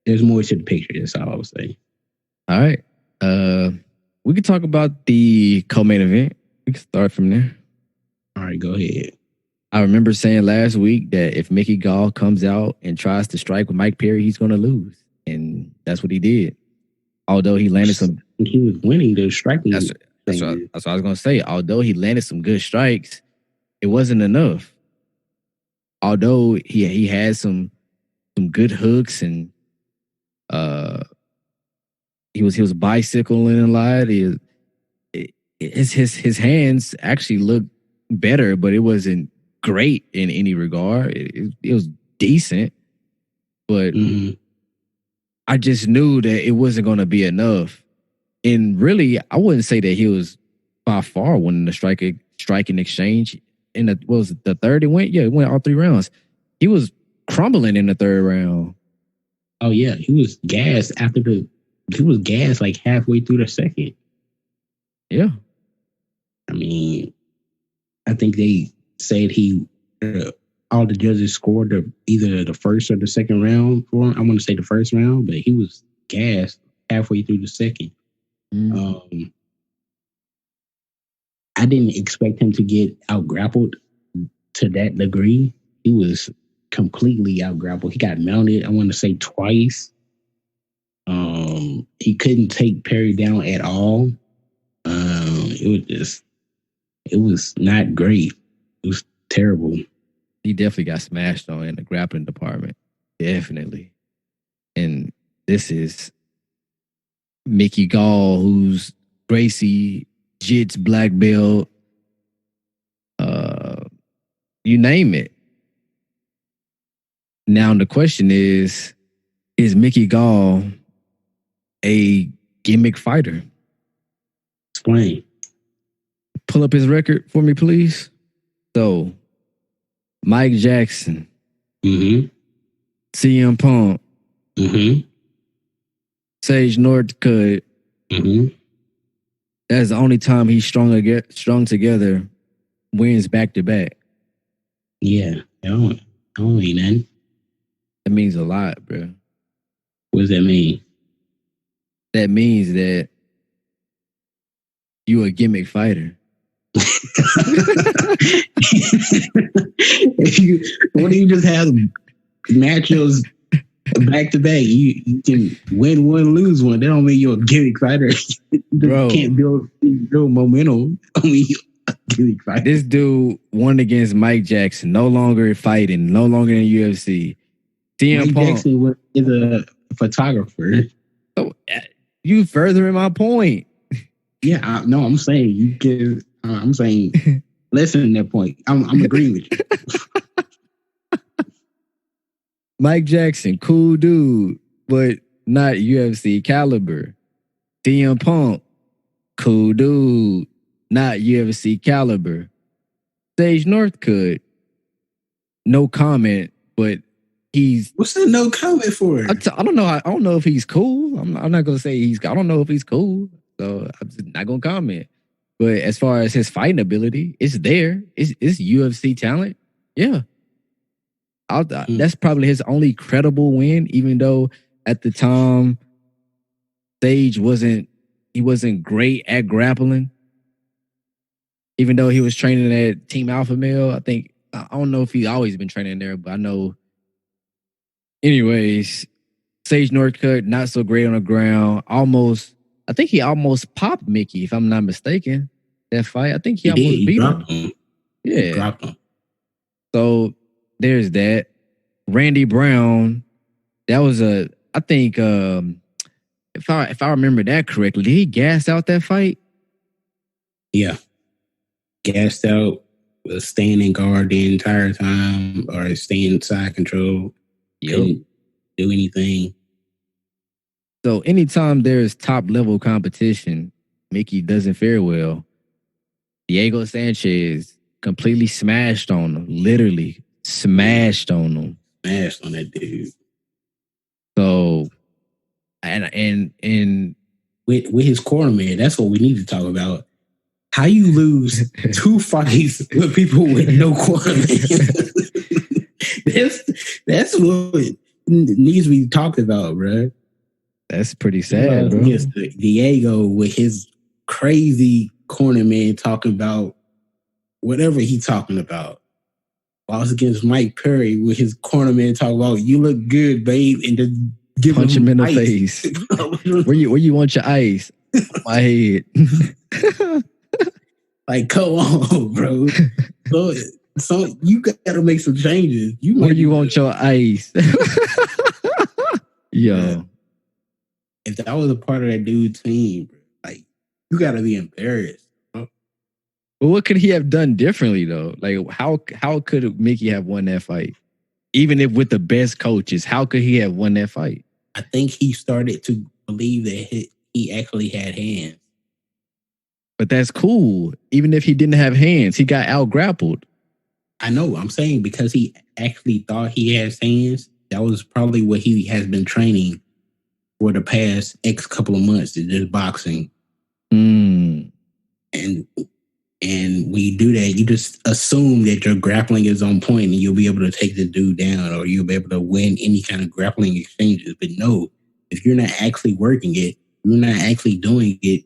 Speaker 2: there's more to the picture. That's all I would say.
Speaker 1: All right. We could talk about the co-main event. We can start from there.
Speaker 2: All right, go ahead.
Speaker 1: I remember saying last week that if Mickey Gall comes out and tries to strike with Mike Perry, he's going to lose. And that's what he did. Although he landed some...
Speaker 2: He was winning the striking.
Speaker 1: That's what I was going to say. Although he landed some good strikes, it wasn't enough. Although he had some good hooks and he was bicycling a lot. His hands actually looked better, but it wasn't great in any regard. It was decent, but I just knew that it wasn't going to be enough. And really, I wouldn't say that he was by far winning the striking exchange. In the third? It went all 3 rounds. He was crumbling in the 3rd round.
Speaker 2: Oh yeah, he was gassed he was gassed like halfway through the 2nd.
Speaker 1: Yeah,
Speaker 2: I mean, I think they said all the judges scored either the 1st or the 2nd round for him. I want to say the 1st round, but he was gassed halfway through the 2nd. I didn't expect him to get out-grappled to that degree. He was completely out-grappled. He got mounted, I want to say, twice. He couldn't take Perry down at all. It was not great. It was terrible.
Speaker 1: He definitely got smashed on in the grappling department. Definitely. And this is Mickey Gall, who's Gracie, Jits, black belt, you name it. Now the question is Mickey Gall a gimmick fighter?
Speaker 2: Explain.
Speaker 1: Pull up his record for me, please. So, Mike Jackson, CM Punk, Sage Northcutt. That's the only time he's strung together, wins back to back.
Speaker 2: Yeah, I don't mean that.
Speaker 1: That means a lot, bro.
Speaker 2: What does that mean?
Speaker 1: That means that you a gimmick fighter.
Speaker 2: What do you just have matchups back to back? You can win one, lose one. That don't mean you're a gimmick fighter.
Speaker 1: Bro,
Speaker 2: you can't build momentum. I mean, gimmick fighter.
Speaker 1: This dude won against Mike Jackson, no longer fighting, no longer in UFC.
Speaker 2: Mike Jackson is a photographer.
Speaker 1: So, you furthering my point.
Speaker 2: Yeah, I'm saying you give. I'm saying listen to that point. I'm agreeing with you.
Speaker 1: Mike Jackson, cool dude, but not UFC caliber. CM Punk, cool dude, not UFC caliber. Sage Northcutt, no comment, but he's...
Speaker 2: What's that no comment for?
Speaker 1: I don't know. I don't know if he's cool. I'm not going to say I don't know if he's cool. So I'm just not going to comment. But as far as his fighting ability, it's there. It's UFC talent. Yeah. That's probably his only credible win, even though at the time, Sage wasn't he wasn't great at grappling. Even though he was training at Team Alpha Male, I don't know if he's always been training there, but I know. Anyways, Sage Northcutt, not so great on the ground. I think he almost popped Mickey, if I'm not mistaken. That fight, I think he almost
Speaker 2: did.
Speaker 1: beat
Speaker 2: Dropped
Speaker 1: him.
Speaker 2: him.
Speaker 1: Yeah,
Speaker 2: He dropped him.
Speaker 1: So there's that. Randy Brown, that was I think if I remember that correctly, did he gas out that fight?
Speaker 2: Yeah. Gassed out, was staying in guard the entire time or staying side control. Couldn't do anything.
Speaker 1: So anytime there's top level competition, Mickey doesn't fare well. Diego Sanchez completely smashed on him. Literally smashed on him.
Speaker 2: Smashed on that dude.
Speaker 1: So and
Speaker 2: with his cornerman, that's what we need to talk about. How you lose 2 fights with people with no cornerman. that's what needs to be talked about, bro.
Speaker 1: That's pretty sad, bro.
Speaker 2: Yes, Diego with his crazy cornerman talking about whatever he's talking about. Lost against Mike Perry with his cornerman talking about, you look good, babe, and then give
Speaker 1: punch him in the
Speaker 2: ice.
Speaker 1: face. where you want your ice? My head.
Speaker 2: Like, come on, bro. So you gotta make some changes.
Speaker 1: Where you want your ice? Yo.
Speaker 2: If that was a part of that dude's team, bro, like, you gotta be embarrassed. Bro.
Speaker 1: But what could he have done differently though? Like how could Mickey have won that fight? Even if with the best coaches, how could he have won that fight?
Speaker 2: I think he started to believe that he actually had hands.
Speaker 1: But that's cool. Even if he didn't have hands, he got out grappled.
Speaker 2: I know. I'm saying because he actually thought he has hands. That was probably what he has been training for the past X couple of months. Is just boxing. And when you do that, you just assume that your grappling is on point and you'll be able to take the dude down or you'll be able to win any kind of grappling exchanges. But no, if you're not actually working it, you're not actually doing it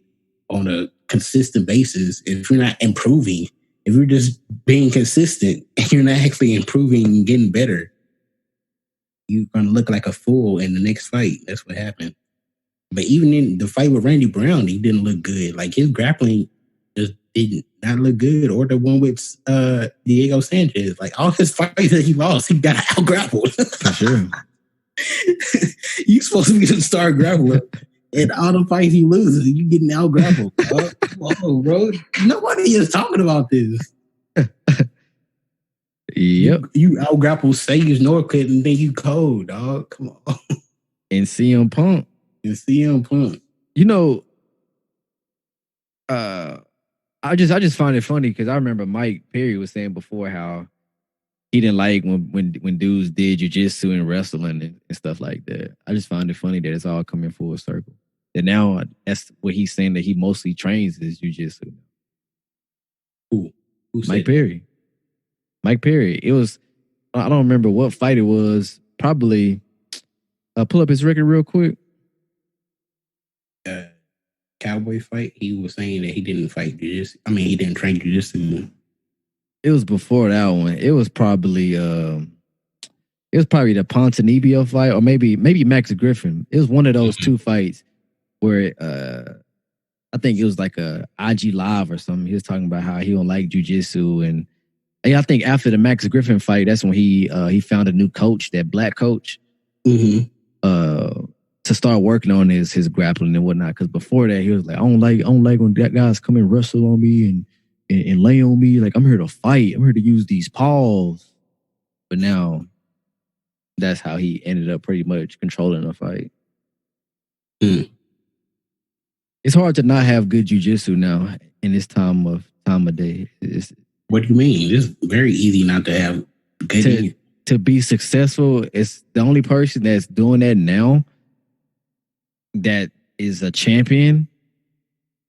Speaker 2: on a consistent basis, if you're not improving, if you're just being consistent and you're not actually improving and getting better, you're going to look like a fool in the next fight. That's what happened. But even in the fight with Randy Brown, he didn't look good. Like, his grappling just did not look good. Or the one with Diego Sanchez. Like, all his fights that he lost, he got out grappled.
Speaker 1: For sure.
Speaker 2: You're supposed to be the star grappler. And all the fights he loses, you getting out grappled. Whoa, bro. Nobody is talking about this.
Speaker 1: Yep.
Speaker 2: You out grapple Sage Northcutt and then you cold, dog. Come on.
Speaker 1: And CM Punk.
Speaker 2: You know,
Speaker 1: I just find it funny because I remember Mike Perry was saying before how he didn't like when dudes did jiu-jitsu and wrestling and stuff like that. I just find it funny that it's all coming full circle. And now that's what he's saying, that he mostly trains is jiu-jitsu.
Speaker 2: Who
Speaker 1: Mike Perry. Mike Perry. It was, I don't remember what fight it was. Probably, pull up his record real quick.
Speaker 2: Cowboy fight. He was saying that he didn't fight jiu-jitsu. I mean, he didn't train jiu-jitsu.
Speaker 1: It was before that one. It was probably the Ponzinibbio fight, or maybe Max Griffin. It was one of those two fights where I think it was like a IG Live or something. He was talking about how he don't like jiu-jitsu, and I think after the Max Griffin fight, that's when he found a new coach, that black coach, to start working on his grappling and whatnot. Because before that, he was like, I don't like when that guys come and wrestle on me and lay on me. Like, I'm here to fight. I'm here to use these paws. But now, that's how he ended up pretty much controlling the fight. It's hard to not have good jiu-jitsu now in this time of day.
Speaker 2: What do you mean? It's very easy not to have good
Speaker 1: to be successful. It's the only person that's doing that now that is a champion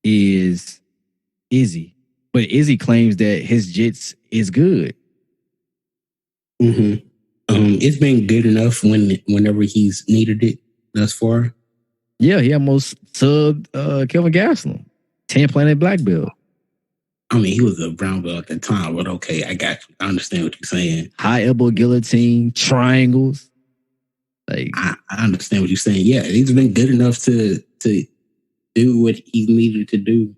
Speaker 1: is Izzy. But Izzy claims that his jits is good.
Speaker 2: It's been good enough whenever he's needed it thus far.
Speaker 1: Yeah, he almost subbed Kelvin Gastelum, 10 planet black belt.
Speaker 2: I mean, he was a brown belt at the time, but okay, I got you. I understand what you're saying.
Speaker 1: High elbow guillotine, triangles. Like
Speaker 2: I understand what you're saying. Yeah, he's been good enough to do what he needed to do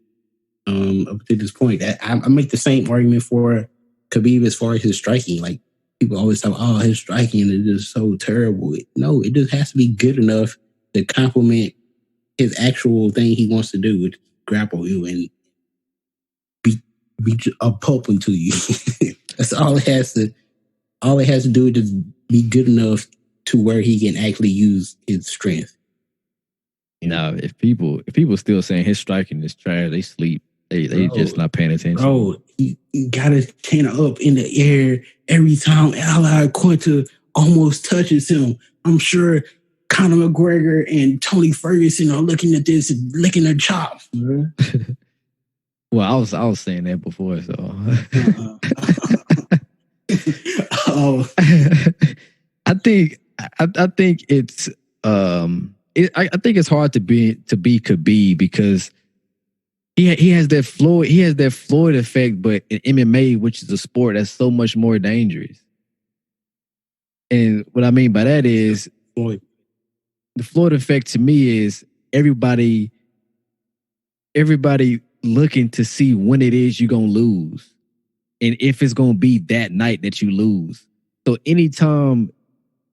Speaker 2: up to this point. I make the same argument for Khabib as far as his striking. Like, people always talk, oh, his striking is just so terrible. No, it just has to be good enough to complement his actual thing he wants to do, which is grapple you and be a pulping to you. That's all it has to. All it has to do is just be good enough to where he can actually use his strength.
Speaker 1: Nah, if people still saying his striking is trash, they sleep. They just not paying attention.
Speaker 2: Bro, he got his chin up in the air every time Allied Quinta almost touches him. I'm sure Conor McGregor and Tony Ferguson are looking at this and licking their chops, bro.
Speaker 1: Well, I was saying that before, so. I think it's I think it's hard to be Khabib because he has that Floyd effect, but in MMA, which is a sport that's so much more dangerous. And what I mean by that is the Floyd effect to me is everybody looking to see when it is you're gonna lose. And if it's gonna be that night that you lose. So anytime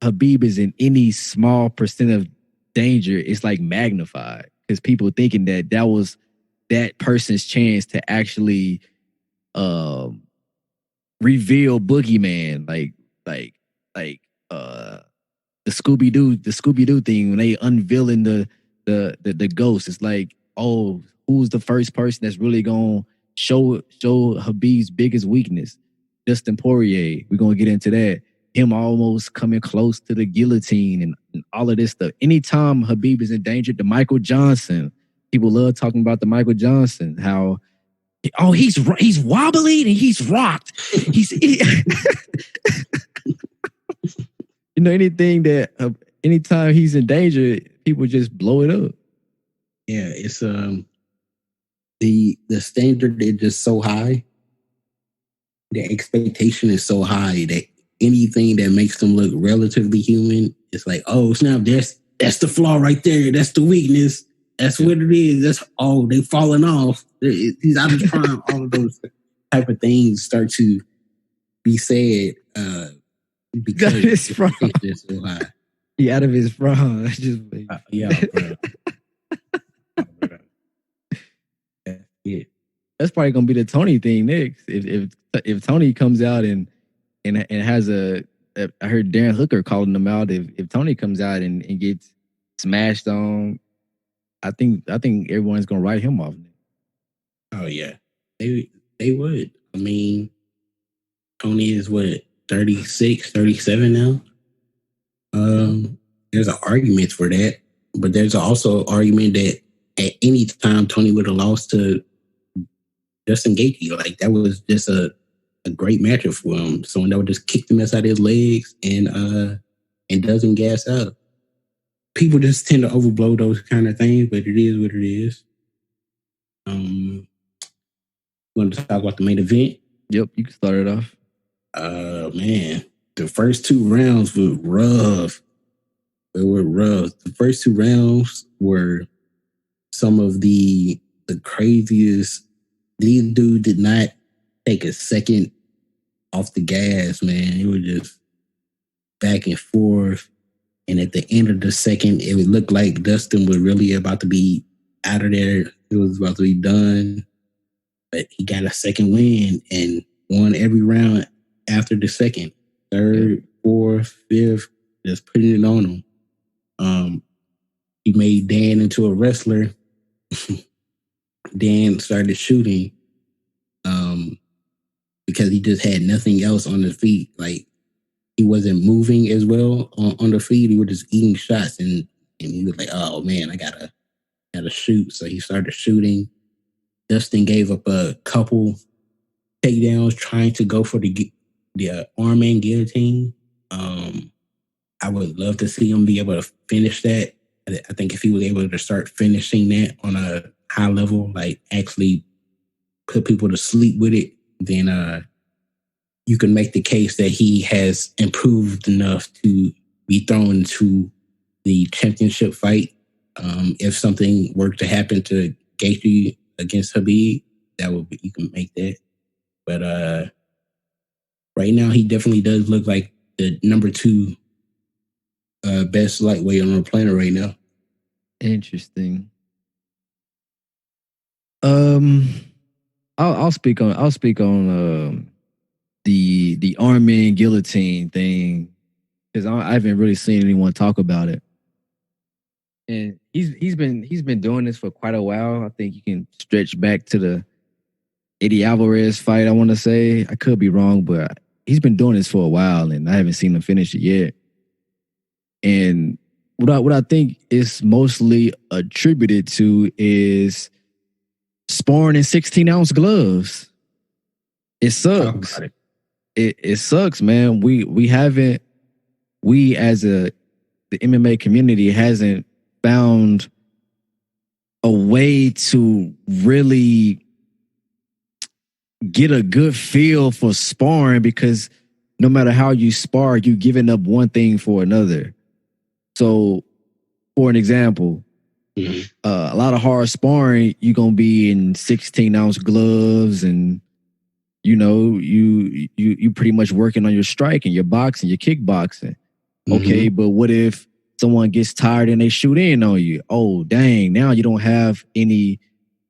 Speaker 1: Khabib is in any small percent of danger, it's like magnified. Because people thinking that was that person's chance to actually reveal Boogeyman, like the Scooby-Doo thing when they unveiling the ghost. It's like, oh, who's the first person that's really gonna show Khabib's biggest weakness? Dustin Poirier. We're gonna get into that. Him almost coming close to the guillotine and all of this stuff. Anytime Khabib is in danger, the Michael Johnson. People love talking about the Michael Johnson. How he's wobbly and he's rocked. Anytime he's in danger, people just blow it up.
Speaker 2: Yeah, it's the standard is just so high. The expectation is so high that anything that makes them look relatively human, it's like, oh snap, that's the flaw right there. That's the weakness. That's what it is. That's they falling off. He's out of his prime. All of those type of things start to be said because
Speaker 1: his prime.
Speaker 2: Is so high.
Speaker 1: He out of his prime.
Speaker 2: Yeah, bro. Yeah.
Speaker 1: That's probably gonna be the Tony thing next. If Tony comes out and has I heard Darren Hooker calling him out. If Tony comes out and gets smashed on, I think everyone's gonna write him off.
Speaker 2: Oh yeah, they would. I mean, Tony is what, 36, 37 now. There's an argument for that, but there's also an argument that at any time Tony would have lost to Justin Gaethje. Like, that was just a great matchup for him. Someone that would just kick the mess out of his legs and doesn't gas out. People just tend to overblow those kind of things, but it is what it is. Want to talk about the main event?
Speaker 1: Yep, you can start it off.
Speaker 2: Man, the first two rounds were rough. They were rough. The first two rounds were some of the craziest. These dudes did not take a second off the gas, man. It was just back and forth. And at the end of the second, it would look like Dustin was really about to be out of there. It was about to be done. But he got a second win and won every round after the second. Third, fourth, fifth, just putting it on him. He made Dan into a wrestler. Dan started shooting because he just had nothing else on his feet. Like, he wasn't moving as well on the feet. He was just eating shots, and he was like, "Oh man, I gotta shoot." So he started shooting. Dustin gave up a couple takedowns trying to go for the arm and guillotine. I would love to see him be able to finish that. I think if he was able to start finishing that on a high level, like actually put people to sleep with it, then you can make the case that he has improved enough to be thrown into the championship fight. If something were to happen to Gaethje against Khabib, that would be, you can make that. But right now, he definitely does look like the number 2 best lightweight on the planet right now.
Speaker 1: Interesting. I'll speak on the arm and guillotine thing because I haven't really seen anyone talk about it. And he's been doing this for quite a while. I think you can stretch back to the Eddie Alvarez fight. I want to say I could be wrong, but he's been doing this for a while, and I haven't seen him finish it yet. And what I think is mostly attributed to is sparring in 16-ounce gloves. It sucks. It sucks, man. We as the MMA community hasn't found a way to really get a good feel for sparring because no matter how you spar, you're giving up one thing for another. So, for an example, a lot of hard sparring, you're going to be in 16-ounce gloves and, you pretty much working on your striking, your boxing, your kickboxing. Okay, but what if someone gets tired and they shoot in on you? Oh, dang, now you don't have any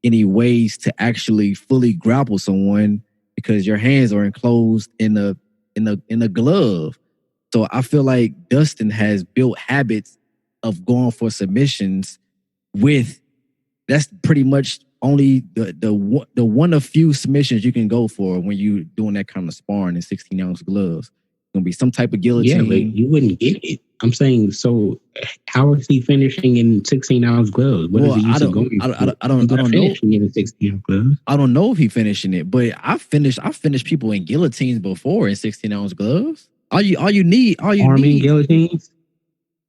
Speaker 1: ways to actually fully grapple someone because your hands are enclosed in a glove. So I feel like Dustin has built habits of going for submissions that's pretty much only the one of few submissions you can go for when you doing that kind of sparring in 16-ounce gloves. It's gonna be some type of guillotine.
Speaker 2: Yeah, but you wouldn't get it. I'm saying, so how is he finishing in 16-ounce gloves? What is he used to going for?
Speaker 1: I don't know.
Speaker 2: Finishing in 16-ounce gloves.
Speaker 1: I don't know if he finishing it, but I finished people in guillotines before in 16-ounce gloves. All you need.
Speaker 2: Arming guillotines?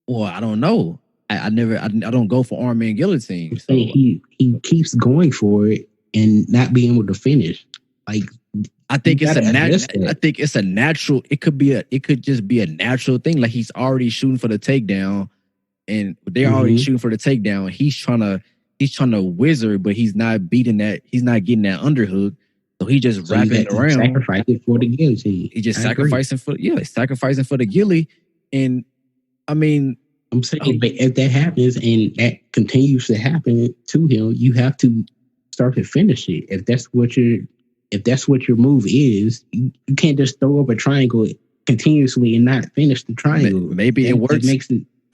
Speaker 1: Well, I don't know. I don't go for arm and guillotine. So.
Speaker 2: He keeps going for it and not being able to finish. Like,
Speaker 1: I think it's a natural. It could just be a natural thing. Like he's already shooting for the takedown, and they're already shooting for the takedown. He's trying to wizard, but he's not beating that. He's not getting that underhook. So he just wrapping it around.
Speaker 2: Sacrificing for the guillotine.
Speaker 1: He just sacrificing for the gilly, and I mean.
Speaker 2: I'm saying, but if that happens and that continues to happen to him, you have to start to finish it. If that's what your move is, you can't just throw up a triangle continuously and not finish the triangle.
Speaker 1: Maybe it works.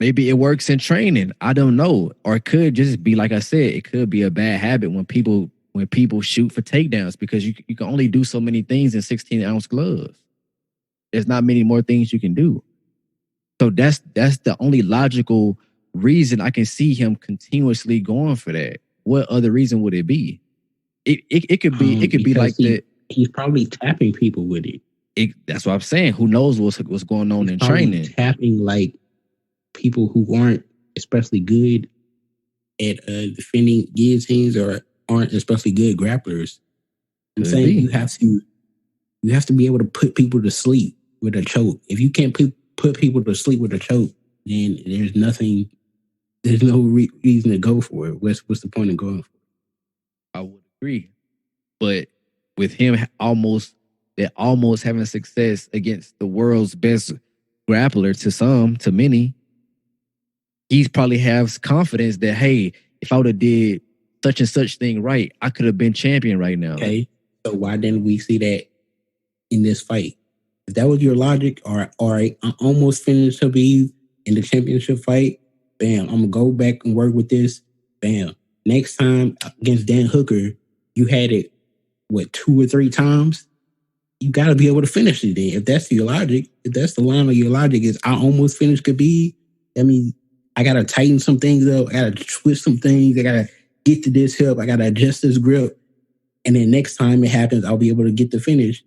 Speaker 1: Maybe it works in training. I don't know, or it could just be like I said. It could be a bad habit when people shoot for takedowns because you can only do so many things in 16-ounce gloves. There's not many more things you can do. So that's the only logical reason I can see him continuously going for that. What other reason would it be? It could be like that.
Speaker 2: He's probably tapping people with it.
Speaker 1: That's what I'm saying. Who knows what's going on in training?
Speaker 2: Tapping like people who aren't especially good at defending guillotines or aren't especially good grapplers. I'm saying you have to be able to put people to sleep with a choke. If you can't put people to sleep with a choke, then there's no reason to go for it. What's the point of going for it?
Speaker 1: I would agree. But with him almost having success against the world's best grappler to many, he probably has confidence that, hey, if I would have did such and such thing right, I could have been champion right now.
Speaker 2: Okay. So why didn't we see that in this fight? If that was your logic, or I almost finished Khabib in the championship fight, bam, I'm going to go back and work with this, bam. Next time against Dan Hooker, you had it, 2 or 3 times? You got to be able to finish it then. If that's your logic, if that's the line of your logic is I almost finished Khabib, that means I got to tighten some things up, I got to twist some things, I got to get to this hip, I got to adjust this grip, and then next time it happens, I'll be able to get the finish.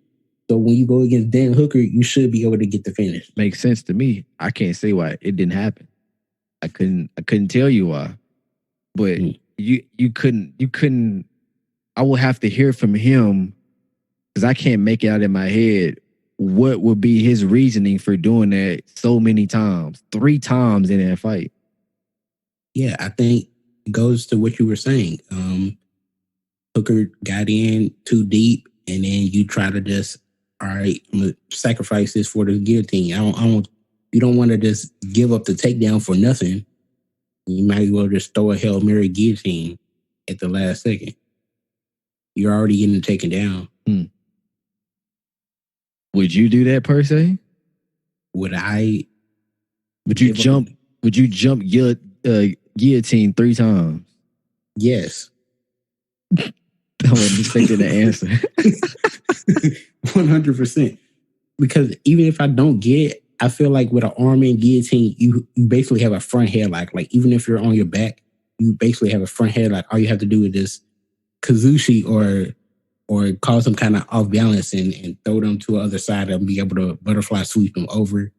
Speaker 2: So when you go against Dan Hooker, you should be able to get the finish.
Speaker 1: Makes sense to me. I can't say why it didn't happen. I couldn't tell you why. But you couldn't. I will have to hear from him because I can't make it out in my head what would be his reasoning for doing that so many times, 3 times in that fight.
Speaker 2: Yeah, I think it goes to what you were saying. Hooker got in too deep, and then you try to just, all right, I'm gonna sacrifice this for the guillotine. You don't want to just give up the takedown for nothing. You might as well just throw a Hail Mary guillotine at the last second. You're already getting taken down.
Speaker 1: Would you do that per se?
Speaker 2: Would I?
Speaker 1: Would you jump guillotine 3 times?
Speaker 2: Yes.
Speaker 1: I wasn't expecting the answer.
Speaker 2: 100%. Because even if I don't get it, I feel like with an arm and guillotine, you basically have a front headlock. Like even if you're on your back, you basically have a front headlock. All you have to do is just kazushi or cause some kind of off balance and throw them to the other side and be able to butterfly sweep them over,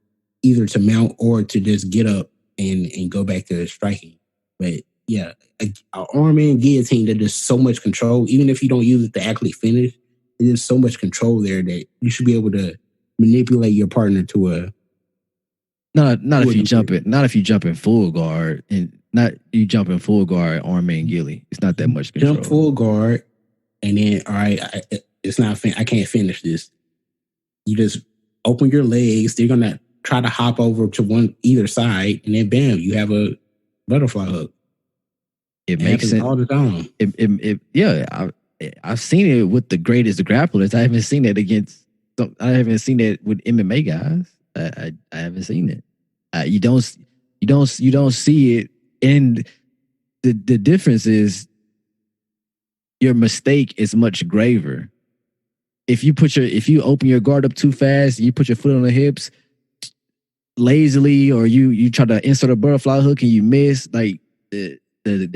Speaker 2: either to mount or to just get up and go back to striking. But yeah, an arm and guillotine, there's just so much control. Even if you don't use it to actually finish, there's so much control there that you should be able to manipulate your partner to a.
Speaker 1: Not if you jump in full guard and not you jump in full guard arm and gilly. It's not that much control.
Speaker 2: Jump full guard and then all right, it's not. I can't finish this. You just open your legs. They're gonna try to hop over to either side, and then bam, you have a butterfly hook.
Speaker 1: It makes sense
Speaker 2: all the time.
Speaker 1: I've seen it with the greatest grapplers. I haven't seen it with MMA guys. I haven't seen it. You don't see it, and the difference is your mistake is much graver. If you open your guard up too fast, you put your foot on the hips lazily, or you try to insert a butterfly hook and you miss, like the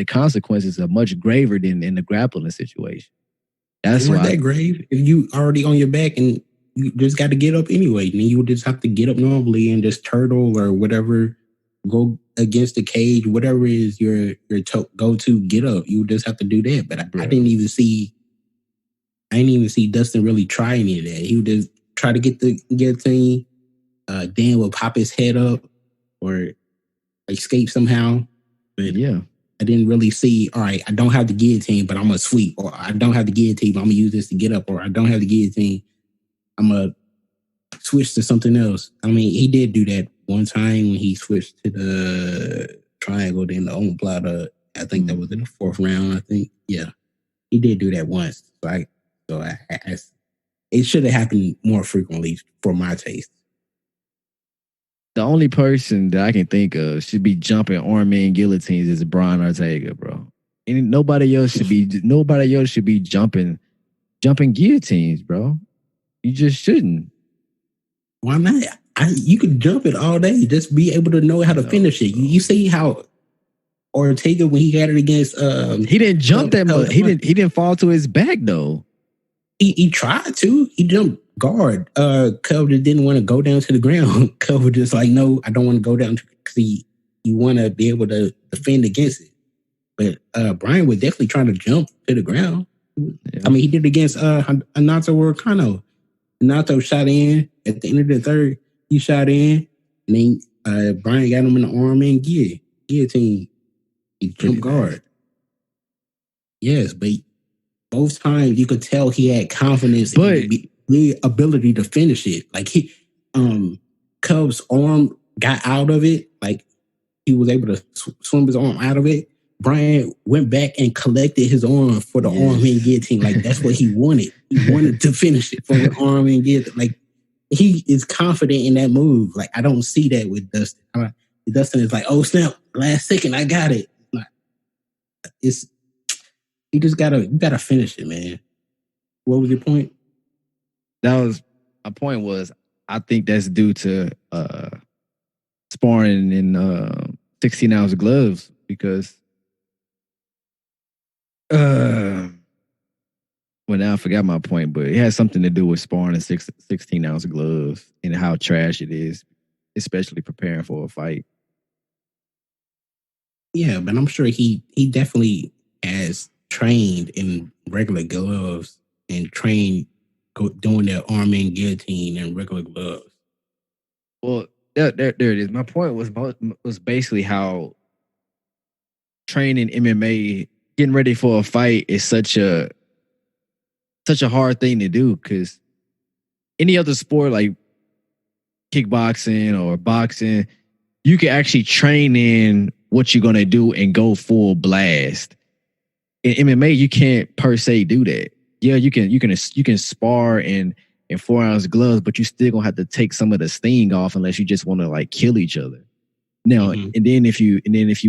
Speaker 1: consequences are much graver than in the grappling situation. That's why
Speaker 2: that grave. If you already on your back and you just got to get up anyway, then you would just have to get up normally and just turtle or whatever, go against the cage, whatever is your go-to get up. You would just have to do that. But I didn't even see Dustin really try any of that. He would just try to get the guillotine. Dan would pop his head up or escape somehow. But
Speaker 1: yeah,
Speaker 2: I didn't really see, all right, I don't have the guillotine, but I'm going to sweep. Or I don't have the guillotine, but I'm going to use this to get up. Or I don't have the guillotine, I'm going to switch to something else. I mean, he did do that one time when he switched to the triangle, then the omoplata. I think that was in the 4th round, I think. Yeah. He did do that once. It should have happened more frequently for my taste.
Speaker 1: The only person that I can think of should be jumping arm and guillotines is Brian Ortega, bro. And nobody else should be jumping guillotines, bro. You just shouldn't.
Speaker 2: Why not? You could jump it all day. Just be able to know how to finish it. You see how Ortega, when he had it against
Speaker 1: he didn't jump that much. He didn't fall to his back though.
Speaker 2: He tried to. He jumped guard. Cub just didn't want to go down to the ground. Cub was just like, no, I don't want to go down because he want to be able to defend against it. But Brian was definitely trying to jump to the ground. Yeah. I mean, he did it against Anato Workano. Anato shot in at the end of the 3rd. He shot in, and then Brian got him in the arm and guillotine. He jumped guard. Yes, but both times you could tell he had confidence in the ability to finish it. Like Cub's arm got out of it. Like he was able to swim his arm out of it. Brian went back and collected his arm for the arm and guillotine. Like that's what he wanted. He wanted to finish it for the arm and guillotine. Like he is confident in that move. Like I don't see that with Dustin. Dustin is like, oh snap, last second, I got it. Like, you just gotta finish it, man. What was your point?
Speaker 1: My point was I think that's due to sparring in 16-ounce gloves because well, now I forgot my point, but it has something to do with sparring in 16-ounce gloves and how trash it is, especially preparing for a fight.
Speaker 2: Yeah, but I'm sure he definitely has trained in regular gloves and trained doing their arm and guillotine in regular gloves.
Speaker 1: Well, there it is. My point was basically how training MMA, getting ready for a fight is such a hard thing to do because any other sport like kickboxing or boxing, you can actually train in what you're gonna do and go full blast. In MMA, you can't per se do that. Yeah, you can spar in 4 ounce gloves, but you still gonna have to take some of the sting off unless you just want to like kill each other. Now, and then if you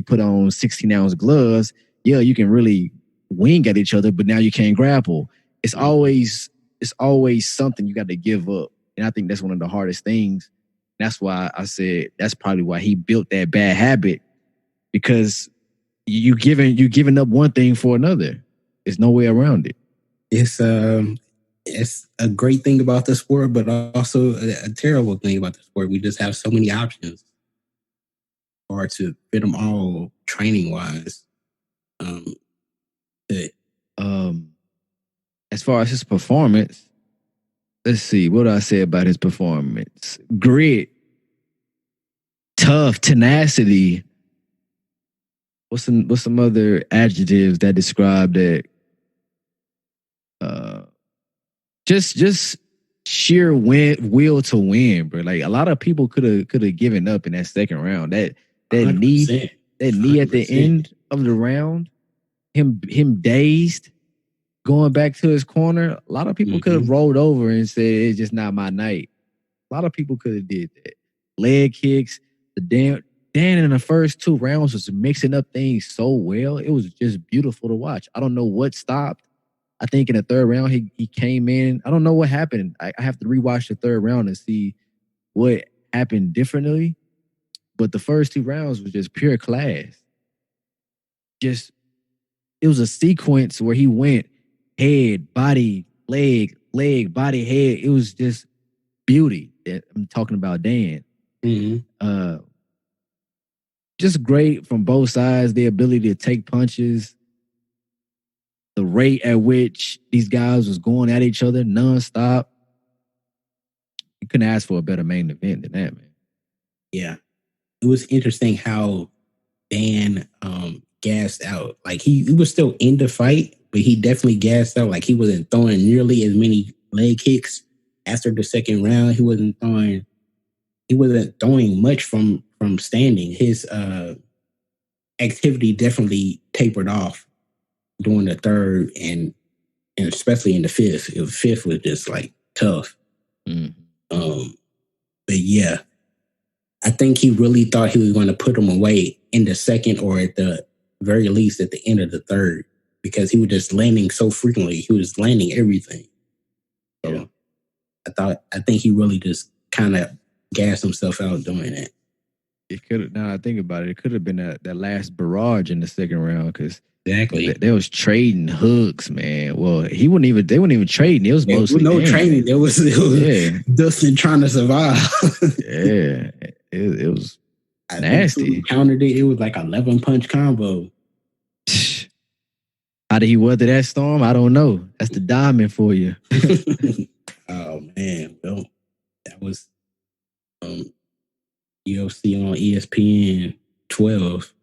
Speaker 1: put on 16-ounce gloves, yeah, you can really wing at each other, but now you can't grapple. It's always something you got to give up, and I think that's one of the hardest things. That's why I said that's probably why he built that bad habit, because you giving up one thing for another. There's no way around it.
Speaker 2: It's a great thing about the sport, but also a terrible thing about the sport. We just have so many options, hard to fit them all training wise.
Speaker 1: As far as his performance, let's see, what do I say about his performance? Grit, tough, tenacity. What's some other adjectives that describe that? Just sheer will to win, bro. Like a lot of people could have given up in that second round. That
Speaker 2: 100%.
Speaker 1: knee at the end of the round, him dazed, going back to his corner. A lot of people could have rolled over and said it's just not my night. A lot of people could have did that. Leg kicks, Dan in the first 2 rounds was mixing up things so well. It was just beautiful to watch. I don't know what stopped. I think in the 3rd round, he came in. I don't know what happened. I have to rewatch the 3rd round and see what happened differently. But the first 2 rounds was just pure class. It was a sequence where he went head, body, leg, body, head. It was just beauty. I'm talking about Dan. Just great from both sides. The ability to take punches. The rate at which these guys was going at each other nonstop. You couldn't ask for a better main event than that, man.
Speaker 2: Yeah. It was interesting how Dan gassed out. Like he was still in the fight, but he definitely gassed out. Like he wasn't throwing nearly as many leg kicks after the 2nd round. He wasn't throwing much from standing. His activity definitely tapered off during the 3rd and especially in the 5th. The 5th was just like tough. But yeah, I think he really thought he was going to put him away in the 2nd or at the very least at the end of the 3rd because he was just landing so frequently. He was landing everything. So I think he really just kind of gassed himself out doing that.
Speaker 1: It could have. Now I think about it, it could have been that last barrage in the 2nd round because
Speaker 2: exactly
Speaker 1: they was trading hooks, man. Well, they wouldn't even trading. It was mostly
Speaker 2: no training. It was Dustin trying to survive.
Speaker 1: Yeah, it was nasty.
Speaker 2: Countered it. It was like 11 punch combo.
Speaker 1: How did he weather that storm? I don't know. That's the diamond for you.
Speaker 2: Oh man, well, that was UFC on ESPN 12.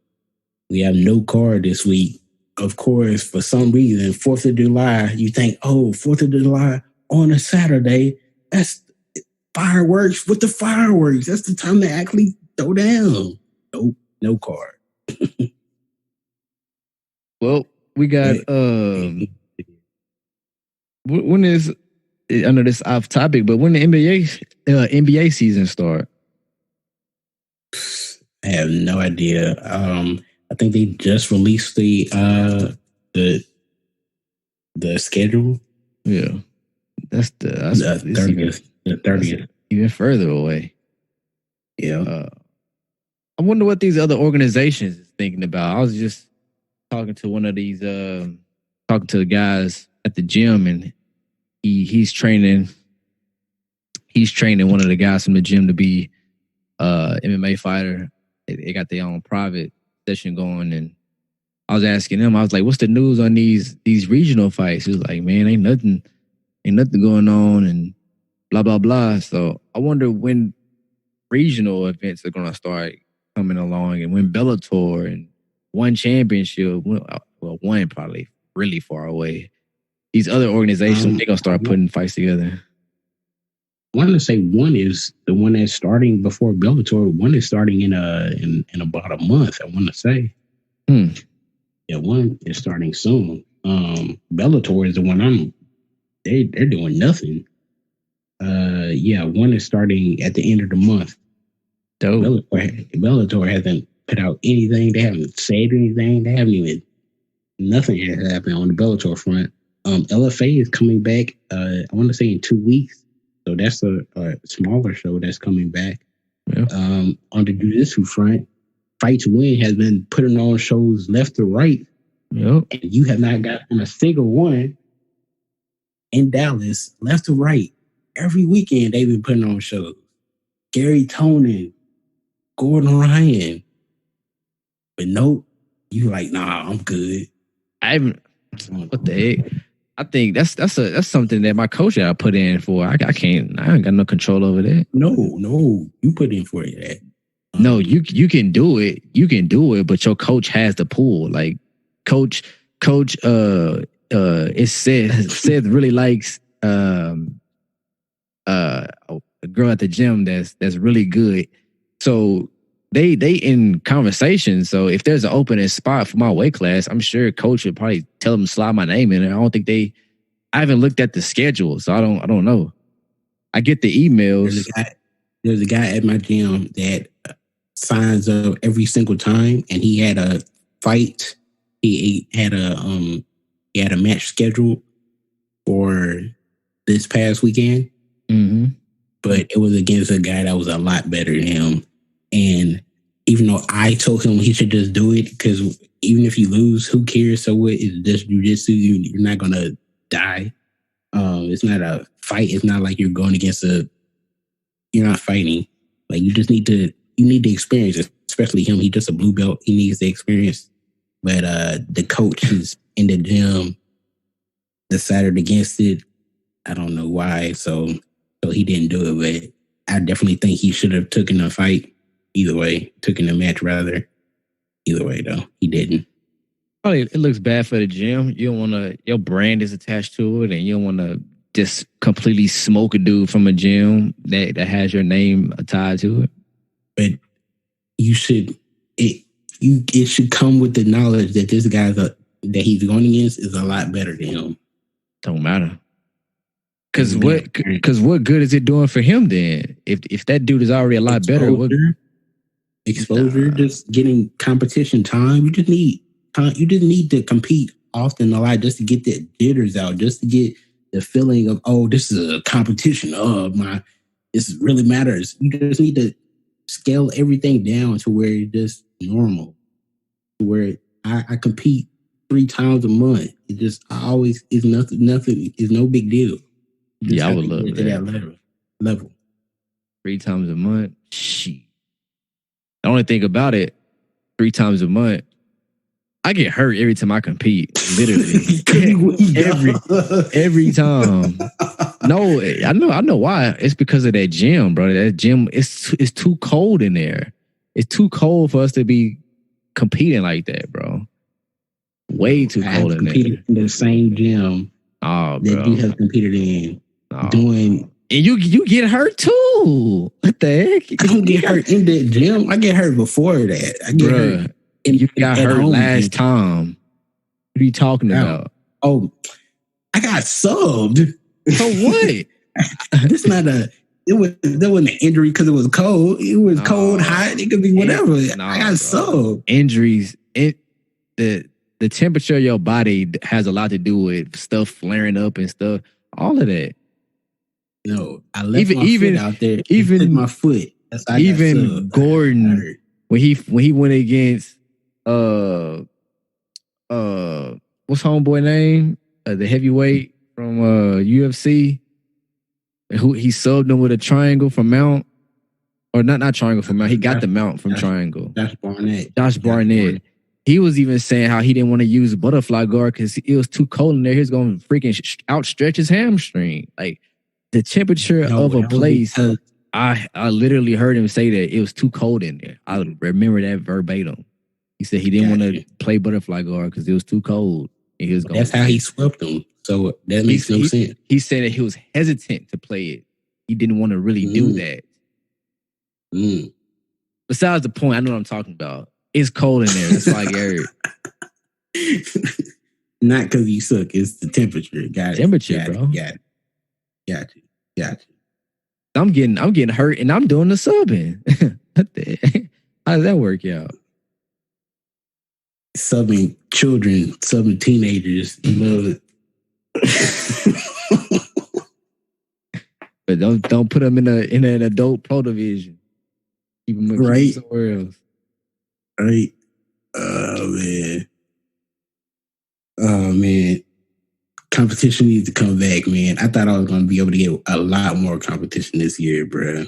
Speaker 2: We have no card this week. Of course, for some reason, 4th of July, you think, 4th of July on a Saturday, that's fireworks with the fireworks. That's the time to actually throw down. Nope, no card.
Speaker 1: Well, we got when is, I know this off topic, but when the NBA season start?
Speaker 2: I have no idea. I think they just released the schedule.
Speaker 1: Yeah, that's the
Speaker 2: 30th. The 30th,
Speaker 1: even further away.
Speaker 2: Yeah.
Speaker 1: I wonder what these other organizations is thinking about. I was just talking to one of these, talking to the guys at the gym, and he's training one of the guys from the gym to be MMA fighter. They got their own private session going, and I was asking him, I was like, "What's the news on these regional fights?" He was like, "Man, ain't nothing going on," and blah blah blah. So I wonder when regional events are gonna start coming along, and when Bellator and one championship, well, one probably really far away. These other organizations, they're gonna start putting fights together.
Speaker 2: I want to say one is the one that's starting before Bellator. One is starting in about a month. I want to say. Yeah, one is starting soon. Bellator is the one they're doing nothing. Yeah, one is starting at the end of the month.
Speaker 1: Dope.
Speaker 2: Bellator hasn't put out anything. They haven't said anything. They haven't even. Nothing has happened on the Bellator front. LFA is coming back. I want to say in 2 weeks. So that's a smaller show that's coming back.
Speaker 1: Yeah.
Speaker 2: On the jiu-jitsu front, Fight to Win has been putting on shows left to right.
Speaker 1: Yep.
Speaker 2: And you have not gotten a single one in Dallas, left to right. Every weekend they've been putting on shows. Gary Tonin, Gordon Ryan. But nope, you like, nah, I'm good.
Speaker 1: I haven't. What the heck? I think that's something that my coach got put in for. I ain't got no control over that.
Speaker 2: No, you put in for that.
Speaker 1: No, you can do it. You can do it, but your coach has the pull. Like coach. It's Seth really likes a girl at the gym that's really good. So they in conversation. So if there's an opening spot for my weight class, I'm sure coach would probably tell them to slide my name in. And I don't think I haven't looked at the schedule, so I don't know. I get the emails.
Speaker 2: There's a guy at my gym that signs up every single time, and he had a fight. He had a match scheduled for this past weekend, but it was against a guy that was a lot better than him. And even though I told him he should just do it, because even if you lose, who cares? So what? It's just jiu-jitsu. You're not gonna die. It's not a fight. It's not like you're going against you're not fighting. Like you need the experience, especially him. He's just a blue belt. He needs the experience. But the coach is in the gym decided against it. I don't know why. So he didn't do it. But I definitely think he should have taken the fight. Either way, taken the match rather. Either way, though, he didn't.
Speaker 1: Probably it looks bad for the gym. You don't want to. Your brand is attached to it, and you don't want to just completely smoke a dude from a gym that has your name tied to it.
Speaker 2: But you should. It should come with the knowledge that this guy that he's going against is a lot better than him. Don't
Speaker 1: matter. Because what good is it doing for him then? If that dude is already a lot better,
Speaker 2: just getting competition time. You just need to compete often a lot just to get the jitters out, just to get the feeling of, oh, this is a competition. This really matters. You just need to scale everything down to where it's just normal. To where I compete 3 times a month. It's nothing is no big deal.
Speaker 1: Yeah, I would love
Speaker 2: that level.
Speaker 1: 3 times a month. Shit. The only thing about it, 3 times a month, I get hurt every time I compete. Literally, every time. No, I know why. It's because of that gym, bro. That gym, it's too cold in there. It's too cold for us to be competing like that, bro. Way too cold in there.
Speaker 2: Competed in the same gym that you have competed in. Doing.
Speaker 1: And you get hurt too. What the heck?
Speaker 2: I don't get hurt in that gym. I get hurt before that. I get hurt.
Speaker 1: You got hurt last time. What are you talking about?
Speaker 2: Oh, I got subbed.
Speaker 1: So what?
Speaker 2: It's not there wasn't an injury because it was cold. It was cold, hot. It could be whatever. I got subbed.
Speaker 1: Injuries. The temperature of your body has a lot to do with stuff flaring up and stuff. All of that.
Speaker 2: No, I left my foot out there.
Speaker 1: Even
Speaker 2: my foot.
Speaker 1: Even Gordon, when he went against what's homeboy name? The heavyweight from UFC, who he subbed him with a triangle from Mount. Or not Triangle from Mount. He got the mount from Triangle.
Speaker 2: Josh
Speaker 1: Barnett. He was even saying how he didn't want to use butterfly guard because it was too cold in there. He was going to freaking outstretch his hamstring. Like the temperature of a place. I literally heard him say that it was too cold in there. I remember that verbatim. He said he didn't want to play butterfly guard because it was too cold. And he was going.
Speaker 2: That's how he swept them. So that makes no sense.
Speaker 1: He said that he was hesitant to play it. He didn't want to really do that. Besides the point, I know what I'm talking about. It's cold in there. That's why I get it.
Speaker 2: Not because you suck. It's the temperature. Got it.
Speaker 1: Temperature, bro.
Speaker 2: Got you.
Speaker 1: I'm getting hurt, and I'm doing the subbing. How does that work out?
Speaker 2: Subbing children, subbing teenagers. You love it.
Speaker 1: But don't put them in an adult pro division. Keep them right somewhere else.
Speaker 2: Right. Oh man. Competition needs to come back, man. I thought I was going to be able to get a lot more competition this year, bro.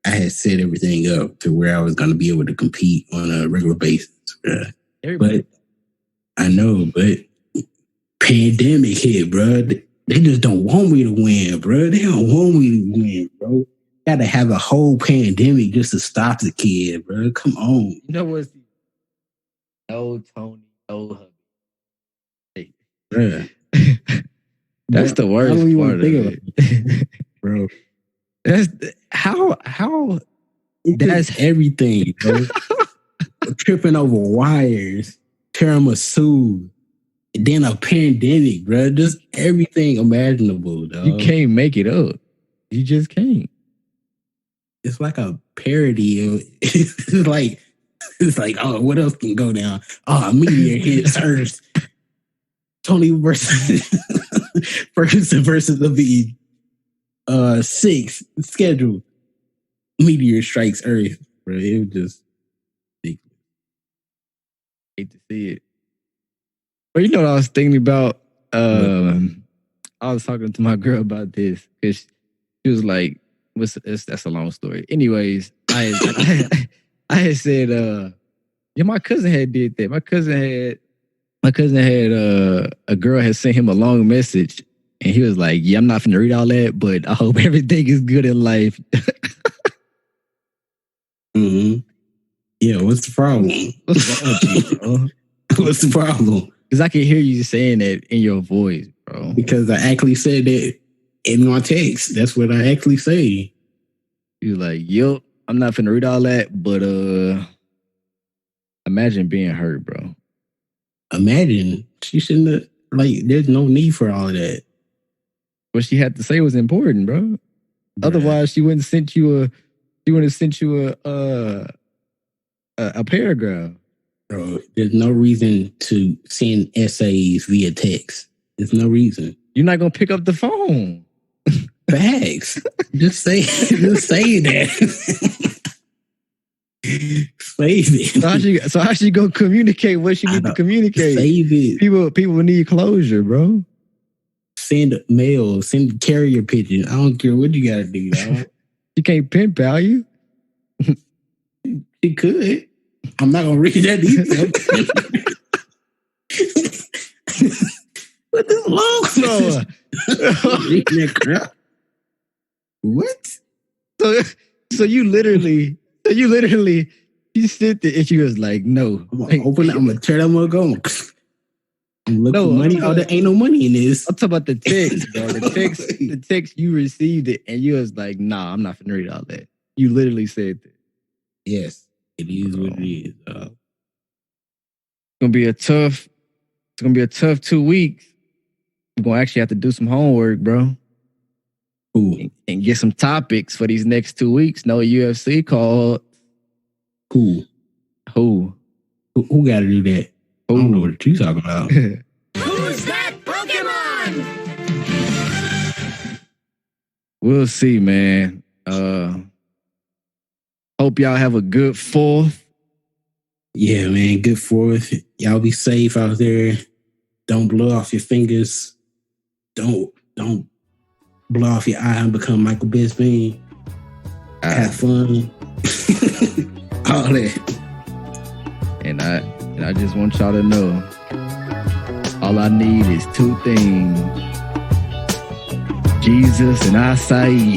Speaker 2: I had set everything up to where I was going to be able to compete on a regular basis, bro. But I know, but pandemic hit, bro. They just don't want me to win, bro. They don't want me to win, bro. Got to have a whole pandemic just to stop the kid, bro. Come on.
Speaker 1: You know what's no Tony, no hubby. Hey.
Speaker 2: Bruh.
Speaker 1: That's the worst part of it,
Speaker 2: bro.
Speaker 1: That's how. That's
Speaker 2: everything, bro. Tripping over wires, tiramisu, then a pandemic, bro. Just everything imaginable, dog.
Speaker 1: You can't make it up. You just can't.
Speaker 2: It's like a parody. It's like, oh, what else can go down? Oh, meteor hits Earth. Tony versus Ferguson versus the 6th schedule. Meteor strikes Earth, bro. It was just ridiculous.
Speaker 1: Hate to see it. But you know what I was thinking about? I was talking to my girl about this because she was like, that's a long story. Anyways, I had said, yeah, my cousin had did that. My cousin had a girl had sent him a long message, and he was like, "Yeah, I'm not finna read all that, but I hope everything is good in life."
Speaker 2: Yeah, what's the problem? What's wrong with you, bro? What's the problem?
Speaker 1: Because I can hear you saying that in your voice, bro.
Speaker 2: Because I actually said that in my text. That's what I actually say.
Speaker 1: You're like, "Yup, I'm not finna read all that, but imagine being hurt, bro."
Speaker 2: Imagine. She shouldn't have, there's no need for all of that.
Speaker 1: What she had to say was important, bro. Bruh. Otherwise, she wouldn't have sent you a paragraph.
Speaker 2: Bro, there's no reason to send essays via text. There's no reason.
Speaker 1: You're not gonna pick up the phone.
Speaker 2: Facts. just say that. Save it.
Speaker 1: So how she gonna communicate what she need to communicate?
Speaker 2: Save it.
Speaker 1: People need closure, bro.
Speaker 2: Send mail. Send carrier pigeon. I don't care what you gotta do, dog.
Speaker 1: You can't pen pal you.
Speaker 2: She could. I'm not gonna read that either. What this long reading that crap? What?
Speaker 1: So you literally you sit there and she was like, no.
Speaker 2: I'm gonna open it, I'm gonna tear that mug on. Look for money. Oh, there ain't no money in this.
Speaker 1: I'm talking about the text, bro. The text you received it and you was like, nah, I'm not finna read all that. You literally said that.
Speaker 2: Yes, it is what it is.
Speaker 1: It's gonna be a tough 2 weeks. I'm gonna actually have to do some homework, bro.
Speaker 2: Ooh.
Speaker 1: And get some topics for these next 2 weeks. No UFC called.
Speaker 2: Who got to do that? I don't know what you're talking about.
Speaker 4: Who's that Pokemon?
Speaker 1: We'll see, man. Hope y'all have a good 4th.
Speaker 2: Yeah, man. Good 4th. Y'all be safe out there. Don't blow off your fingers. Don't blow off your eye and become Michael Bisping. Have fun. All that.
Speaker 1: And I just want y'all to know, all I need is two things: Jesus and Acai.